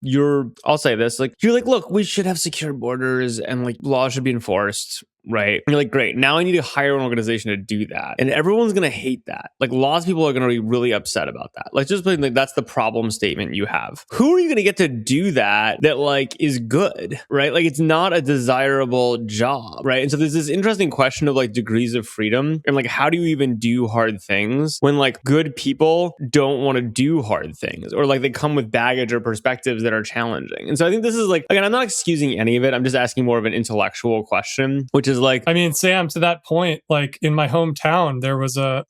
Speaker 1: I'll say this, like, you're like, look, we should have secure borders and like laws should be enforced. Right. And you're like, great. Now I need to hire an organization to do that. And everyone's going to hate that. Like, lots of people are going to be really upset about that. Like, just like that's the problem statement you have. Who are you going to get to do that like is good, right? Like, it's not a desirable job, right? And so there's this interesting question of like degrees of freedom and like, how do you even do hard things when like good people don't want to do hard things or like they come with baggage or perspectives that are challenging. And so I think this is like, again, I'm not excusing any of it. I'm just asking more of an intellectual question, which is like,
Speaker 3: I mean, Sam, to that point, like in my hometown, there was a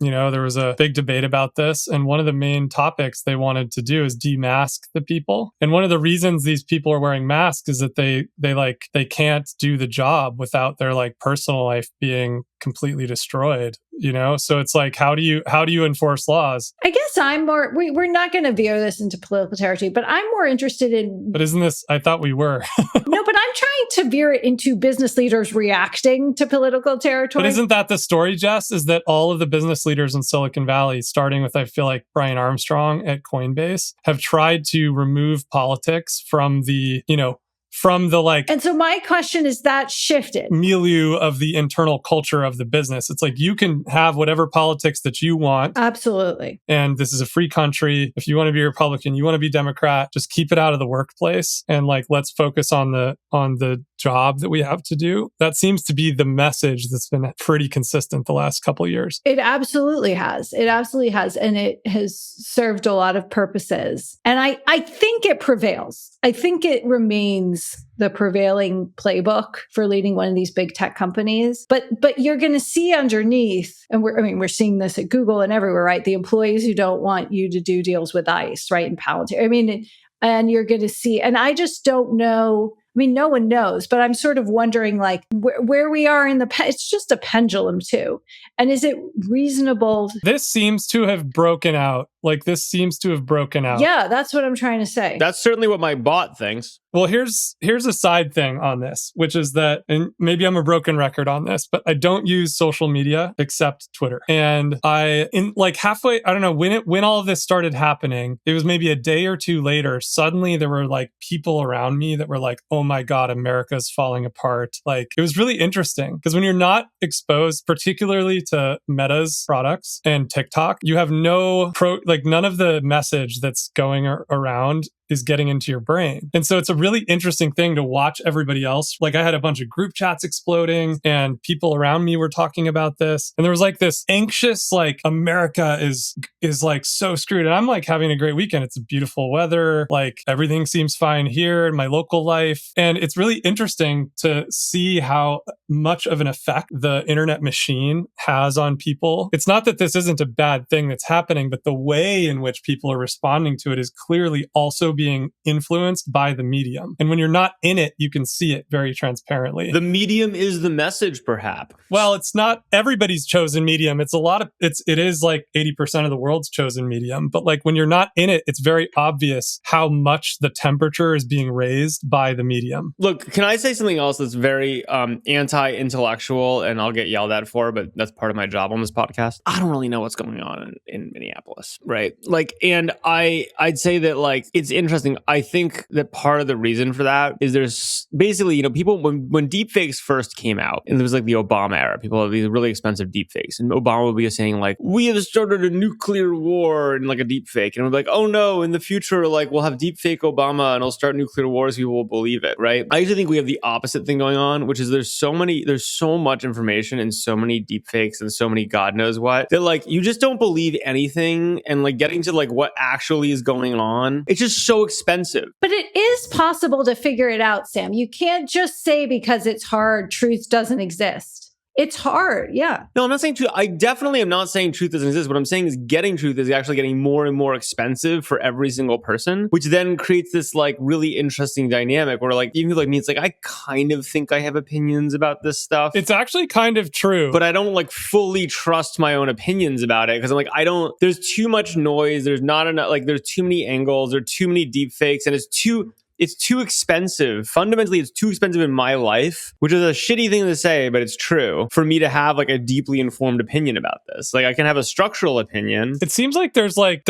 Speaker 3: big debate about this. And one of the main topics they wanted to do is demask the people. And one of the reasons these people are wearing masks is that they can't do the job without their like personal life being completely destroyed, So it's like, how do you enforce laws?
Speaker 2: I guess I'm more, we're not going to veer this into political territory, but I'm more interested in...
Speaker 3: But isn't this, I thought we were.
Speaker 2: No, but I'm trying to veer it into business leaders reacting to political territory.
Speaker 3: But isn't that the story, Jess? Is that all of the business leaders in Silicon Valley, starting with, I feel like Brian Armstrong at Coinbase, have tried to remove politics from the like...
Speaker 2: And so my question is that shifted?
Speaker 3: Milieu of the internal culture of the business. It's like you can have whatever politics that you want.
Speaker 2: Absolutely.
Speaker 3: And this is a free country. If you want to be Republican, you want to be Democrat, just keep it out of the workplace. And like, let's focus on the job that we have to do. That seems to be the message that's been pretty consistent the last couple of years.
Speaker 2: It absolutely has. It absolutely has. And it has served a lot of purposes. And I think it prevails. I think it remains the prevailing playbook for leading one of these big tech companies. But you're going to see underneath, and we're seeing this at Google and everywhere, right? The employees who don't want you to do deals with ICE, right? And Palantir. And you're going to see, and I just don't know. I mean, no one knows, but I'm sort of wondering like where we are in it's just a pendulum too. And is it reasonable?
Speaker 3: This seems to have broken out. Yeah,
Speaker 2: that's what I'm trying to say.
Speaker 1: That's certainly what my bot thinks.
Speaker 3: Well, here's a side thing on this, which is that, and maybe I'm a broken record on this, but I don't use social media except Twitter. And halfway, I don't know, when all of this started happening, it was maybe a day or two later, suddenly there were like people around me that were like, oh my God, America's falling apart. Like, it was really interesting because when you're not exposed, particularly to Meta's products and TikTok, you have none of the message that's going around is getting into your brain. And so it's a really interesting thing to watch everybody else. Like I had a bunch of group chats exploding and people around me were talking about this. And there was like this anxious, like America is like so screwed. And I'm like having a great weekend. It's beautiful weather. Like everything seems fine here in my local life. And it's really interesting to see how much of an effect the internet machine has on people. It's not that this isn't a bad thing that's happening, but the way in which people are responding to it is clearly also being influenced by the medium. And when you're not in it, you can see it very transparently.
Speaker 1: The medium is the message, perhaps.
Speaker 3: Well, it's not everybody's chosen medium. It is like 80% of the world's chosen medium. But like when you're not in it, it's very obvious how much the temperature is being raised by the medium.
Speaker 1: Look, can I say something else that's very anti-intellectual and I'll get yelled at for, but that's part of my job on this podcast? I don't really know what's going on in Minneapolis, right? Like, and I'd say that like, it's interesting. I think that part of the reason for that is there's basically, people, when deepfakes first came out, and it was like the Obama era, people had these really expensive deepfakes, and Obama would be saying like, we have started a nuclear war in like a deepfake, and we're like, oh no, in the future, like we'll have deepfake Obama and it'll start nuclear wars, people will believe it, right? I usually think we have the opposite thing going on, which is there's so much information and so many deepfakes and so many God knows what, that like you just don't believe anything, and like getting to like what actually is going on, it's just so expensive.
Speaker 2: But it is possible to figure it out, Sam. You can't just say because it's hard, truth doesn't exist. It's hard, yeah.
Speaker 1: No, I'm not saying truth. I definitely am not saying truth doesn't exist. What I'm saying is getting truth is actually getting more and more expensive for every single person, which then creates this like really interesting dynamic where like even people like me, it's like I kind of think I have opinions about this stuff.
Speaker 3: It's actually kind of true.
Speaker 1: But I don't like fully trust my own opinions about it because I'm like, there's too much noise. There's not enough, like there's too many angles, there are too many deep fakes, and it's too expensive. Fundamentally, it's too expensive in my life, which is a shitty thing to say, but it's true, for me to have like a deeply informed opinion about this. Like I can have a structural opinion.
Speaker 3: It seems like there's like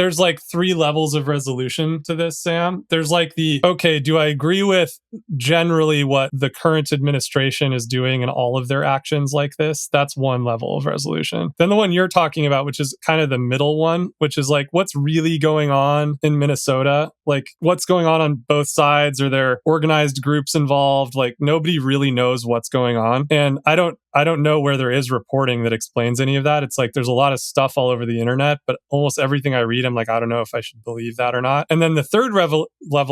Speaker 3: 3 levels of resolution to this, Sam. There's like okay, do I agree with generally what the current administration is doing and all of their actions like this? That's one level of resolution. Then the one you're talking about, which is kind of the middle one, which is like what's really going on in Minnesota? Like what's going on both sides? Are there organized groups involved? Like nobody really knows what's going on. And I don't know where there is reporting that explains any of that. It's like there's a lot of stuff all over the internet, but almost everything I read, I'm like, I don't know if I should believe that or not. And then the third level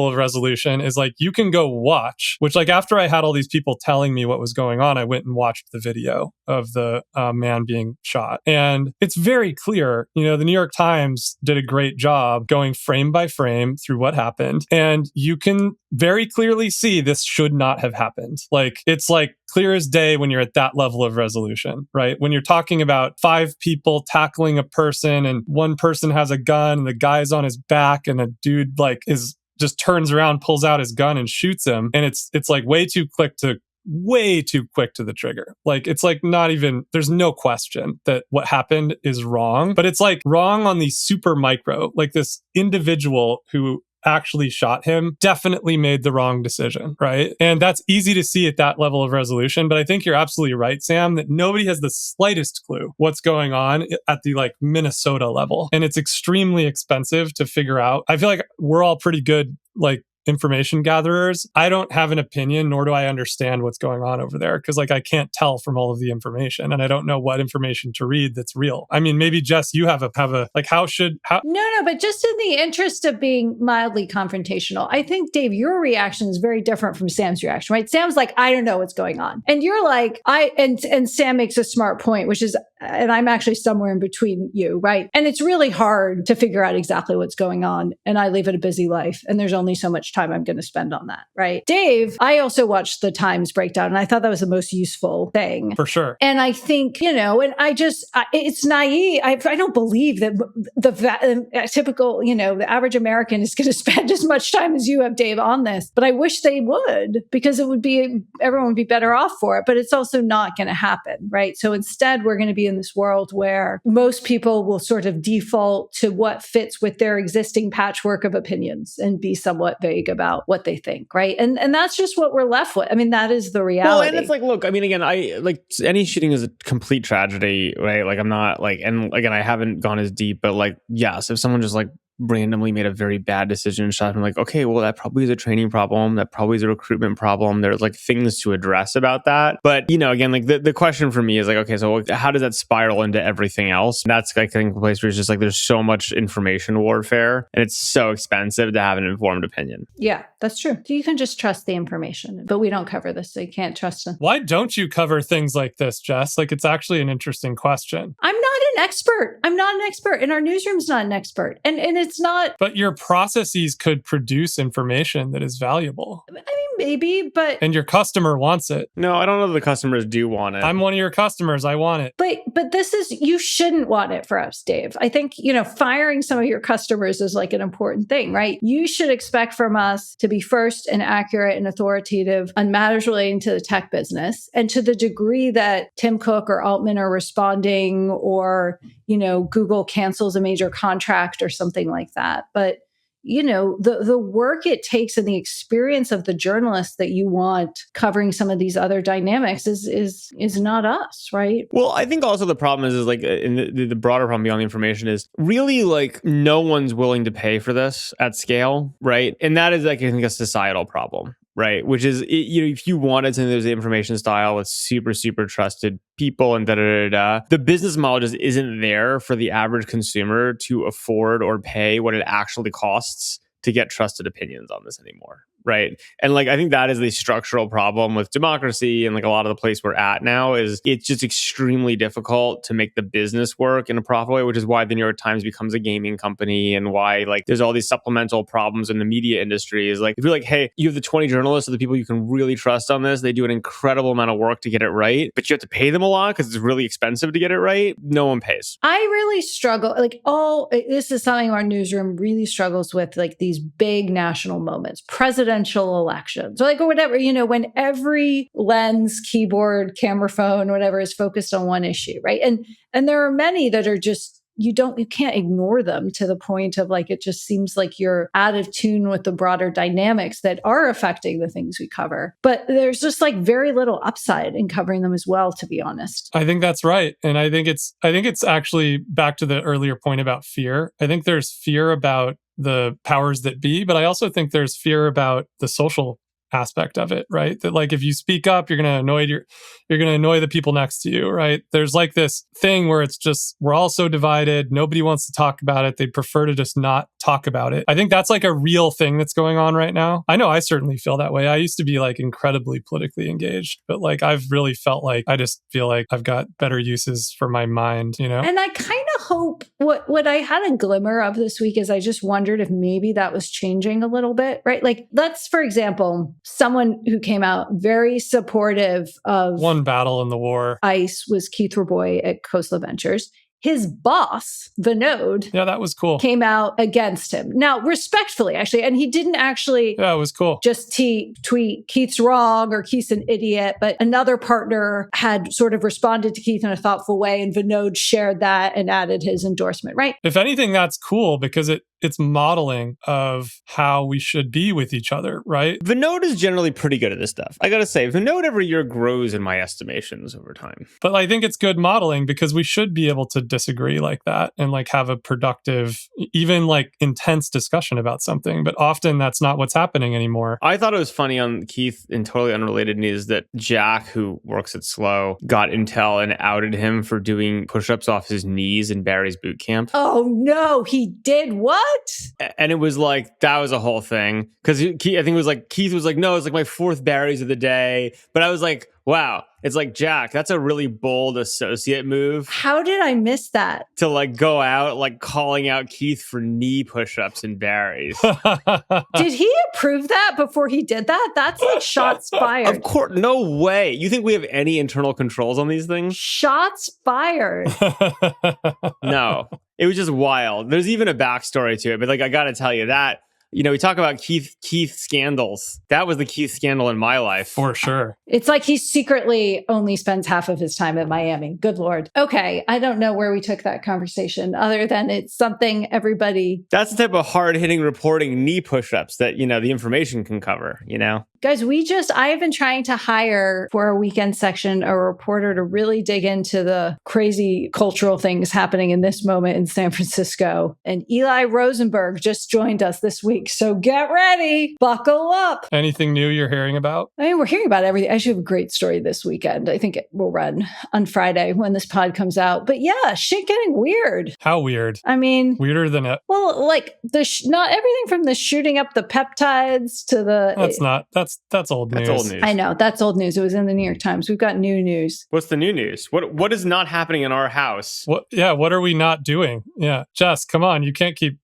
Speaker 3: of resolution is like, you can go watch, which like after I had all these people telling me what was going on, I went and watched the video of the man being shot. And it's very clear, the New York Times did a great job going frame by frame through what happened. And you can very clearly see this should not have happened. Like it's like clear as day when you're at that level of resolution, right? When you're talking about 5 people tackling a person and one person has a gun and the guy's on his back and a dude like just turns around, pulls out his gun and shoots him. And it's like way too quick to the trigger. Like it's like not even, there's no question that what happened is wrong, but it's like wrong on the super micro. Like this individual who actually shot him definitely made the wrong decision, right? And that's easy to see at that level of resolution. But I think you're absolutely right, Sam, that nobody has the slightest clue what's going on at the like Minnesota level. And it's extremely expensive to figure out. I feel like we're all pretty good, like information gatherers. I don't have an opinion, nor do I understand what's going on over there because like I can't tell from all of the information and I don't know what information to read that's real. I mean, maybe Jess, you have a like how.
Speaker 2: No, but just in the interest of being mildly confrontational, I think, Dave, your reaction is very different from Sam's reaction, right? Sam's like, I don't know what's going on. And you're like, and Sam makes a smart point, which is, and I'm actually somewhere in between you, right? And it's really hard to figure out exactly what's going on. And I live in a busy life and there's only so much time I'm going to spend on that, right? Dave, I also watched the Times breakdown and I thought that was the most useful thing.
Speaker 3: For sure.
Speaker 2: And I think, and it's naive. I don't believe that the typical, the average American is going to spend as much time as you have, Dave, on this. But I wish they would, because everyone would be better off for it. But it's also not going to happen, right? So instead, we're going to be in this world where most people will sort of default to what fits with their existing patchwork of opinions and be somewhat vague about what they think, right? And that's just what we're left with. I mean, that is the reality.
Speaker 1: Well, and it's like, look, I mean, again, I like any shooting is a complete tragedy, right? Like I'm not like, and again, I haven't gone as deep, but like, yes, if someone just like randomly made a very bad decision shot. I'm like, okay, well, that probably is a training problem. That probably is a recruitment problem. There's like things to address about that. But, again, like the question for me is like, okay, so how does that spiral into everything else? And that's like, I think, a place where it's just like, there's so much information warfare and it's so expensive to have an informed opinion.
Speaker 2: Yeah, that's true. You can just trust the information, but we don't cover this, so you can't trust them.
Speaker 3: Why don't you cover things like this, Jess? Like, it's actually an interesting question.
Speaker 2: I'm not an expert. I'm not an expert. And our newsroom's not an expert. And it's not.
Speaker 3: But your processes could produce information that is valuable.
Speaker 2: I mean, maybe, but.
Speaker 3: And your customer wants it.
Speaker 1: No, I don't know that the customers do want it.
Speaker 3: I'm one of your customers. I want it.
Speaker 2: But this is, you shouldn't want it for us, Dave. I think, firing some of your customers is like an important thing, right? You should expect from us to be first and accurate and authoritative on matters relating to the tech business. And to the degree that Tim Cook or Altman are responding or, Google cancels a major contract or something like that. But the work it takes and the experience of the journalists that you want covering some of these other dynamics is not us, right?
Speaker 1: Well, I think also the problem is like, in the broader problem beyond the information is really like no one's willing to pay for this at scale, right? And that is like, I think, a societal problem. Right. Which is, if you wanted something that was the information style with super, super trusted people and the business model just isn't there for the average consumer to afford or pay what it actually costs to get trusted opinions on this anymore. Right. And like, I think that is the structural problem with democracy and like a lot of the place we're at now is it's just extremely difficult to make the business work in a profitable way, which is why the New York Times becomes a gaming company and why like there's all these supplemental problems in the media industry is like, if you're like, hey, you have the 20 journalists or the people you can really trust on this, they do an incredible amount of work to get it right, but you have to pay them a lot because it's really expensive to get it right. No one pays.
Speaker 2: I really struggle. This is something our newsroom really struggles with, like these big national moments, presidential elections, or whatever, when every lens, keyboard, camera phone, whatever is focused on one issue, right? And there are many that are just, you can't ignore them to the point of like, it just seems like you're out of tune with the broader dynamics that are affecting the things we cover. But there's just like very little upside in covering them as well, to be honest.
Speaker 3: I think that's right. And I think it's actually back to the earlier point about fear. I think there's fear about the powers that be, but I also think there's fear about the social aspect of it, right? That like if you speak up, you're going to annoy the people next to you, right? There's like this thing where it's just we're all so divided, nobody wants to talk about it. They prefer to just not talk about it. I think that's like a real thing that's going on right now. I know I certainly feel that way. I used to be like incredibly politically engaged, but like I've really felt like I just feel like I've got better uses for my mind, And
Speaker 2: I kind of hope what I had a glimmer of this week is I just wondered if maybe that was changing a little bit, right? Like let's, for example, someone who came out very supportive of
Speaker 3: one battle in the war,
Speaker 2: ICE, was Keith Raboy at Khosla Ventures. His boss, Vinod,
Speaker 3: that was cool,
Speaker 2: came out against him. Now, respectfully, actually, and he didn't actually
Speaker 3: it was cool.
Speaker 2: Just tweet Keith's wrong or Keith's an idiot, but another partner had sort of responded to Keith in a thoughtful way, and Vinod shared that and added his endorsement, right?
Speaker 3: If anything, that's cool because it's modeling of how we should be with each other, right?
Speaker 1: Vinod is generally pretty good at this stuff. I gotta say, Vinod every year grows in my estimations over time.
Speaker 3: But I think it's good modeling because we should be able to disagree like that and like have a productive, even like intense discussion about something. But often that's not what's happening anymore.
Speaker 1: I thought it was funny on Keith, in totally unrelated news, that Jack, who works at Slow, got intel and outed him for doing push-ups off his knees in Barry's boot camp.
Speaker 2: Oh no, he did what?
Speaker 1: And it was like, that was a whole thing. Because I think it was like, Keith was like, no, it's like my fourth Barry's of the day. But I was like, wow, it's like, Jack, that's a really bold associate move.
Speaker 2: How did I miss that?
Speaker 1: To like go out, like calling out Keith for knee push-ups in Barry's.
Speaker 2: Did he approve that before he did that? That's like shots fired.
Speaker 1: Of course, no way. You think we have any internal controls on these things?
Speaker 2: Shots fired.
Speaker 1: No, it was just wild. There's even a backstory to it, but like, I got to tell you that, We talk about Keith scandals. That was the Keith scandal in my life.
Speaker 3: For sure.
Speaker 2: It's like he secretly only spends half of his time in Miami. Good Lord. Okay. I don't know where we took that conversation other than it's something everybody...
Speaker 1: That's the type of hard-hitting reporting knee push-ups that, the information can cover,
Speaker 2: Guys, I have been trying to hire for our weekend section a reporter to really dig into the crazy cultural things happening in this moment in San Francisco. And Eli Rosenberg just joined us this week. So get ready. Buckle up.
Speaker 3: Anything new you're hearing about?
Speaker 2: I mean, we're hearing about everything. I actually have a great story this weekend. I think it will run on Friday when this pod comes out. But yeah, shit getting weird.
Speaker 3: How weird?
Speaker 2: I mean...
Speaker 3: Weirder than it.
Speaker 2: Well, like, not everything from the shooting up the peptides to the...
Speaker 3: That's old news.
Speaker 1: That's old news.
Speaker 2: I know. That's old news. It was in the New York Times. We've got new news.
Speaker 1: What's the new news? What is not happening in our house?
Speaker 3: What are we not doing? Yeah. Jess, come on. You can't keep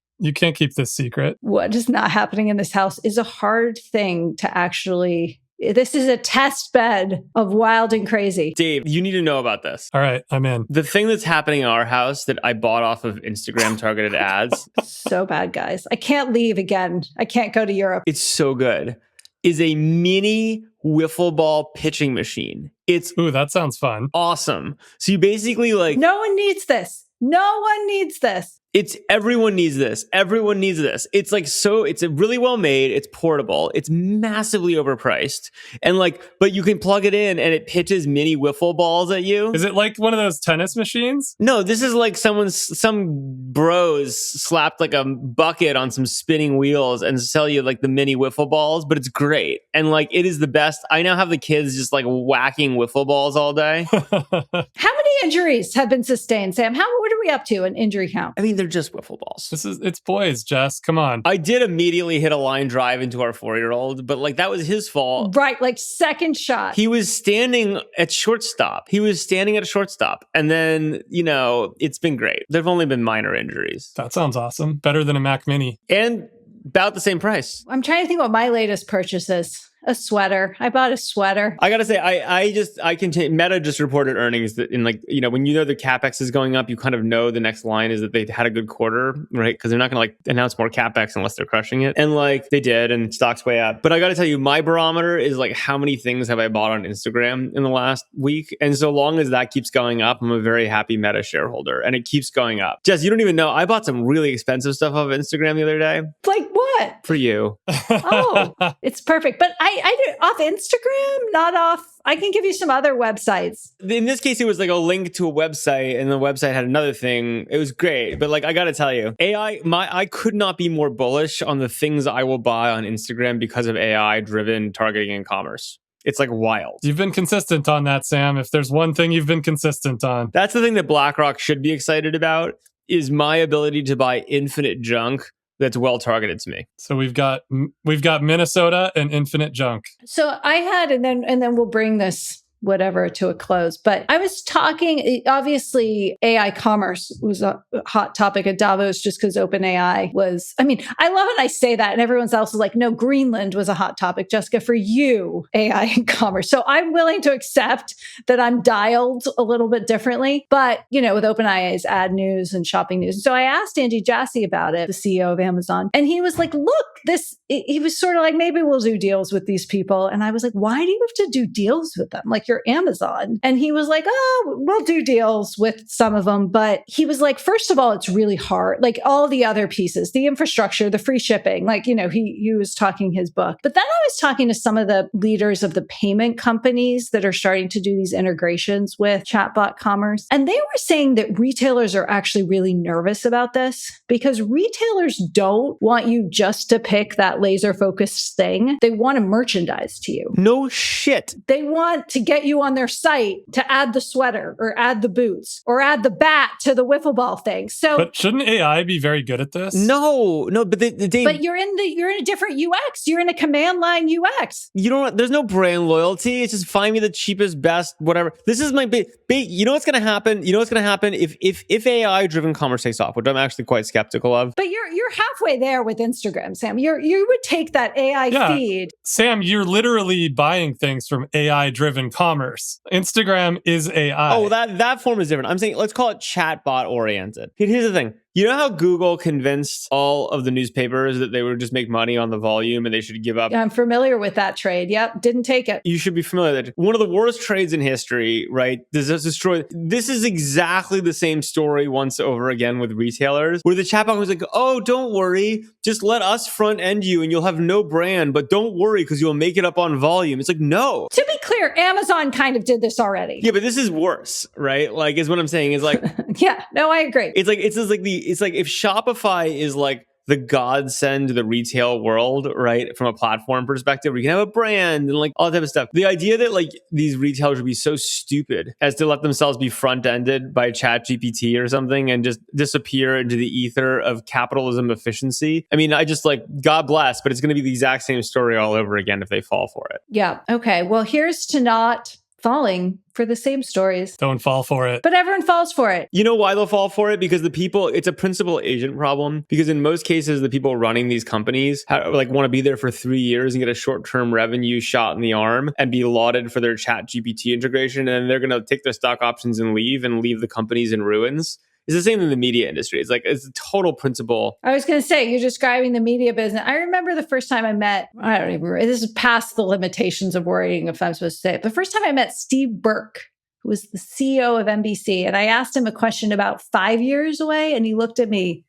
Speaker 3: this secret.
Speaker 2: What is not happening in this house is a hard thing to actually... This is a test bed of wild and crazy.
Speaker 1: Dave, you need to know about this.
Speaker 3: All right, I'm in.
Speaker 1: The thing that's happening in our house that I bought off of Instagram targeted ads.
Speaker 2: So bad, guys. I can't leave again. I can't go to Europe.
Speaker 1: It's so good. Is a mini wiffle ball pitching machine.
Speaker 3: Ooh, that sounds fun.
Speaker 1: Awesome. So you basically
Speaker 2: No one needs this. No one needs this.
Speaker 1: Everyone needs this. Everyone needs this. It's really well made. It's portable. It's massively overpriced. And but you can plug it in and it pitches mini wiffle balls at you.
Speaker 3: Is it like one of those tennis machines?
Speaker 1: No, this is like some bros slapped like a bucket on some spinning wheels and sell you like the mini wiffle balls, but it's great. And it is the best. I now have the kids just whacking wiffle balls all day.
Speaker 2: How many injuries have been sustained, Sam? What are we up to in injury count?
Speaker 1: I mean, they're just wiffle balls.
Speaker 3: It's boys, Jess. Come on.
Speaker 1: I did immediately hit a line drive into our 4-year-old, but that was his fault.
Speaker 2: Right, second shot.
Speaker 1: He was standing at shortstop. And then, it's been great. There've only been minor injuries.
Speaker 3: That sounds awesome. Better than a Mac Mini.
Speaker 1: And about the same price.
Speaker 2: I'm trying to think what my latest purchase is. A sweater. I bought a sweater.
Speaker 1: I gotta say, Meta just reported earnings that when the CapEx is going up, you kind of know the next line is that they had a good quarter, right? Because they're not gonna announce more CapEx unless they're crushing it. And they did, and stock's way up. But I gotta tell you, my barometer is how many things have I bought on Instagram in the last week? And so long as that keeps going up, I'm a very happy Meta shareholder, and it keeps going up. Jess, you don't even know, I bought some really expensive stuff off Instagram the other day.
Speaker 2: Like what?
Speaker 1: For you.
Speaker 2: Oh, it's perfect. But I do off Instagram, not off. I can give you some other websites.
Speaker 1: In this case, it was a link to a website, and the website had another thing. It was great. But I got to tell you, I could not be more bullish on the things I will buy on Instagram because of AI-driven targeting and commerce. It's wild.
Speaker 3: You've been consistent on that, Sam. If there's one thing you've been consistent on.
Speaker 1: That's the thing that BlackRock should be excited about, is my ability to buy infinite junk that's well targeted to me.
Speaker 3: So we've got Minnesota and infinite junk.
Speaker 2: So I had, and then we'll bring this whatever to a close. But I was talking, obviously AI commerce was a hot topic at Davos just because OpenAI was, I mean, I love it. I say that and everyone else is like, no, Greenland was a hot topic, Jessica, for you, AI and commerce. So I'm willing to accept that I'm dialed a little bit differently, but with OpenAI's ad news and shopping news. So I asked Andy Jassy about it, the CEO of Amazon, and he was like, look, he was sort of like, maybe we'll do deals with these people. And I was like, why do you have to do deals with them? You're Amazon. And he was like, oh, we'll do deals with some of them. But he was like, first of all, it's really hard. All the other pieces, the infrastructure, the free shipping, he was talking his book. But then I was talking to some of the leaders of the payment companies that are starting to do these integrations with chatbot commerce. And they were saying that retailers are actually really nervous about this because retailers don't want you just to pick that laser focused thing. They want to merchandise to you.
Speaker 1: No shit.
Speaker 2: They want to get you on their site to add the sweater or add the boots or add the bat to the wiffle ball thing. So,
Speaker 3: but shouldn't AI be very good at this?
Speaker 1: No, but
Speaker 2: but you're in a different UX. You're in a command line UX.
Speaker 1: There's no brand loyalty. It's just find me the cheapest, best, whatever. This is my big. You know what's going to happen? If AI driven commerce takes off, which I'm actually quite skeptical of.
Speaker 2: But you're halfway there with Instagram, Sam. You would take that AI feed.
Speaker 3: Sam, you're literally buying things from AI driven commerce. Instagram is AI.
Speaker 1: Oh, that form is different. I'm saying let's call it chatbot oriented. Here's the thing. You know how Google convinced all of the newspapers that they would just make money on the volume and they should give up?
Speaker 2: Yeah, I'm familiar with that trade. Yep, didn't take it.
Speaker 1: You should be familiar with it. One of the worst trades in history, right? This is exactly the same story once over again with retailers, where the chatbot was like, oh, don't worry, just let us front end you and you'll have no brand, but don't worry because you'll make it up on volume. It's like, no.
Speaker 2: To be clear, Amazon kind of did this already.
Speaker 1: Yeah, but this is worse, right? Like, is what I'm saying is like,
Speaker 2: yeah, no, I agree.
Speaker 1: It's like if Shopify is like the godsend to the retail world, right? From a platform perspective, where you can have a brand and like all that type of stuff. The idea that like these retailers would be so stupid as to let themselves be front-ended by ChatGPT or something and just disappear into the ether of capitalism efficiency. I mean, I just like, God bless, but it's going to be the exact same story all over again if they fall for it.
Speaker 2: Yeah. Okay. Well, here's to not falling for the same stories.
Speaker 3: Don't fall for it.
Speaker 2: But everyone falls for it.
Speaker 1: You know why they'll fall for it? Because it's a principal agent problem. Because in most cases, the people running these companies want to be there for 3 years and get a short-term revenue shot in the arm and be lauded for their ChatGPT integration. And then they're going to take their stock options and leave the companies in ruins. It's the same in the media industry. It's a total principle.
Speaker 2: I was going to say, you're describing the media business. I remember the first time I met, I don't even remember, this is past the limitations of worrying if I'm supposed to say it. The first time I met Steve Burke, who was the CEO of NBC, and I asked him a question about 5 years away, and he looked at me,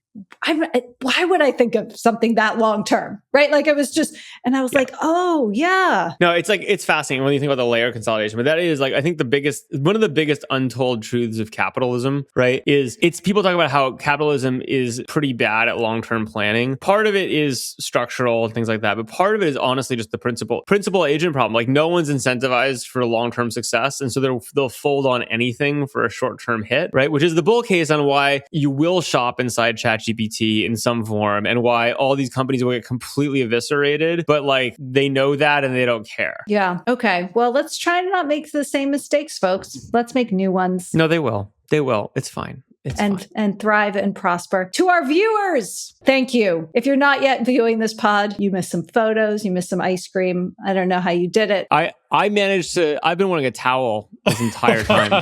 Speaker 2: why would I think of something that long term, right? Like it was just, and I was like, oh yeah.
Speaker 1: No, it's fascinating when you think about the layer consolidation, but that is like, I think one of the biggest untold truths of capitalism, right? It's people talk about how capitalism is pretty bad at long-term planning. Part of it is structural and things like that, but part of it is honestly just the principal agent problem. Like no one's incentivized for long-term success. And so they'll fold on anything for a short-term hit, right? Which is the bull case on why you will shop inside ChatGPT in some form and why all these companies will get completely eviscerated, but like they know that and they don't care.
Speaker 2: Yeah. Okay. Well, let's try to not make the same mistakes, folks. Let's make new ones.
Speaker 1: No, they will. They will. It's fine.
Speaker 2: And thrive and prosper. To our viewers, thank you. If you're not yet viewing this pod, you missed some photos, you missed some ice cream. I don't know how you did it.
Speaker 1: I've been wearing a towel this entire time.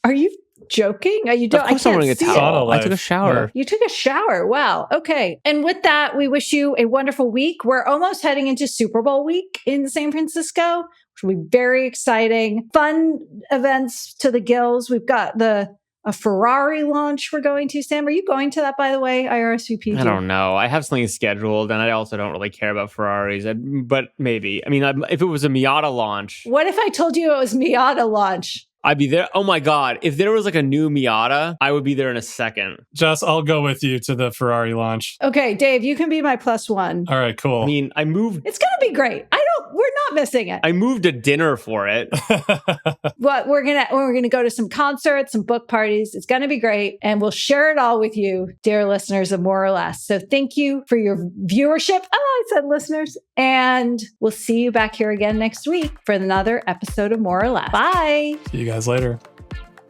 Speaker 2: Are you joking? You don't.
Speaker 1: Of course, I'm wearing a towel. I took a shower.
Speaker 2: You took a shower. Wow. Okay. And with that, we wish you a wonderful week. We're almost heading into Super Bowl week in San Francisco, which will be very exciting. Fun events to the gills. We've got a Ferrari launch we're going to. Sam, are you going to that, by the way? I RSVP'd.
Speaker 1: I don't know. I have something scheduled, and I also don't really care about Ferraris, but maybe. I mean, if it was a Miata launch.
Speaker 2: What if I told you it was Miata launch?
Speaker 1: I'd be there. Oh my God. If there was like a new Miata, I would be there in a second.
Speaker 3: Jess, I'll go with you to the Ferrari launch.
Speaker 2: Okay, Dave, you can be my +1.
Speaker 3: All right, cool.
Speaker 1: I mean, I moved.
Speaker 2: It's going to be great. We're not missing it.
Speaker 1: I moved a dinner for it.
Speaker 2: But we're gonna go to some concerts, some book parties. It's gonna be great. And we'll share it all with you, dear listeners of More or Less. So thank you for your viewership. Oh, I said listeners. And we'll see you back here again next week for another episode of More or Less. Bye.
Speaker 3: See you guys later.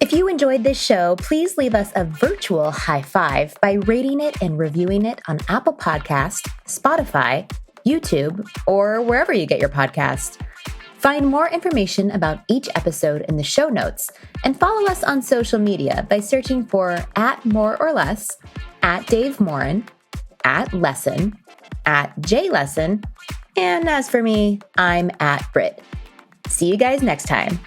Speaker 4: If you enjoyed this show, please leave us a virtual high five by rating it and reviewing it on Apple Podcasts, Spotify, YouTube, or wherever you get your podcasts. Find more information about each episode in the show notes and follow us on social media by searching for @MoreOrLess, @DaveMorin, @Lesson, @JLesson, and as for me, I'm @Brit. See you guys next time.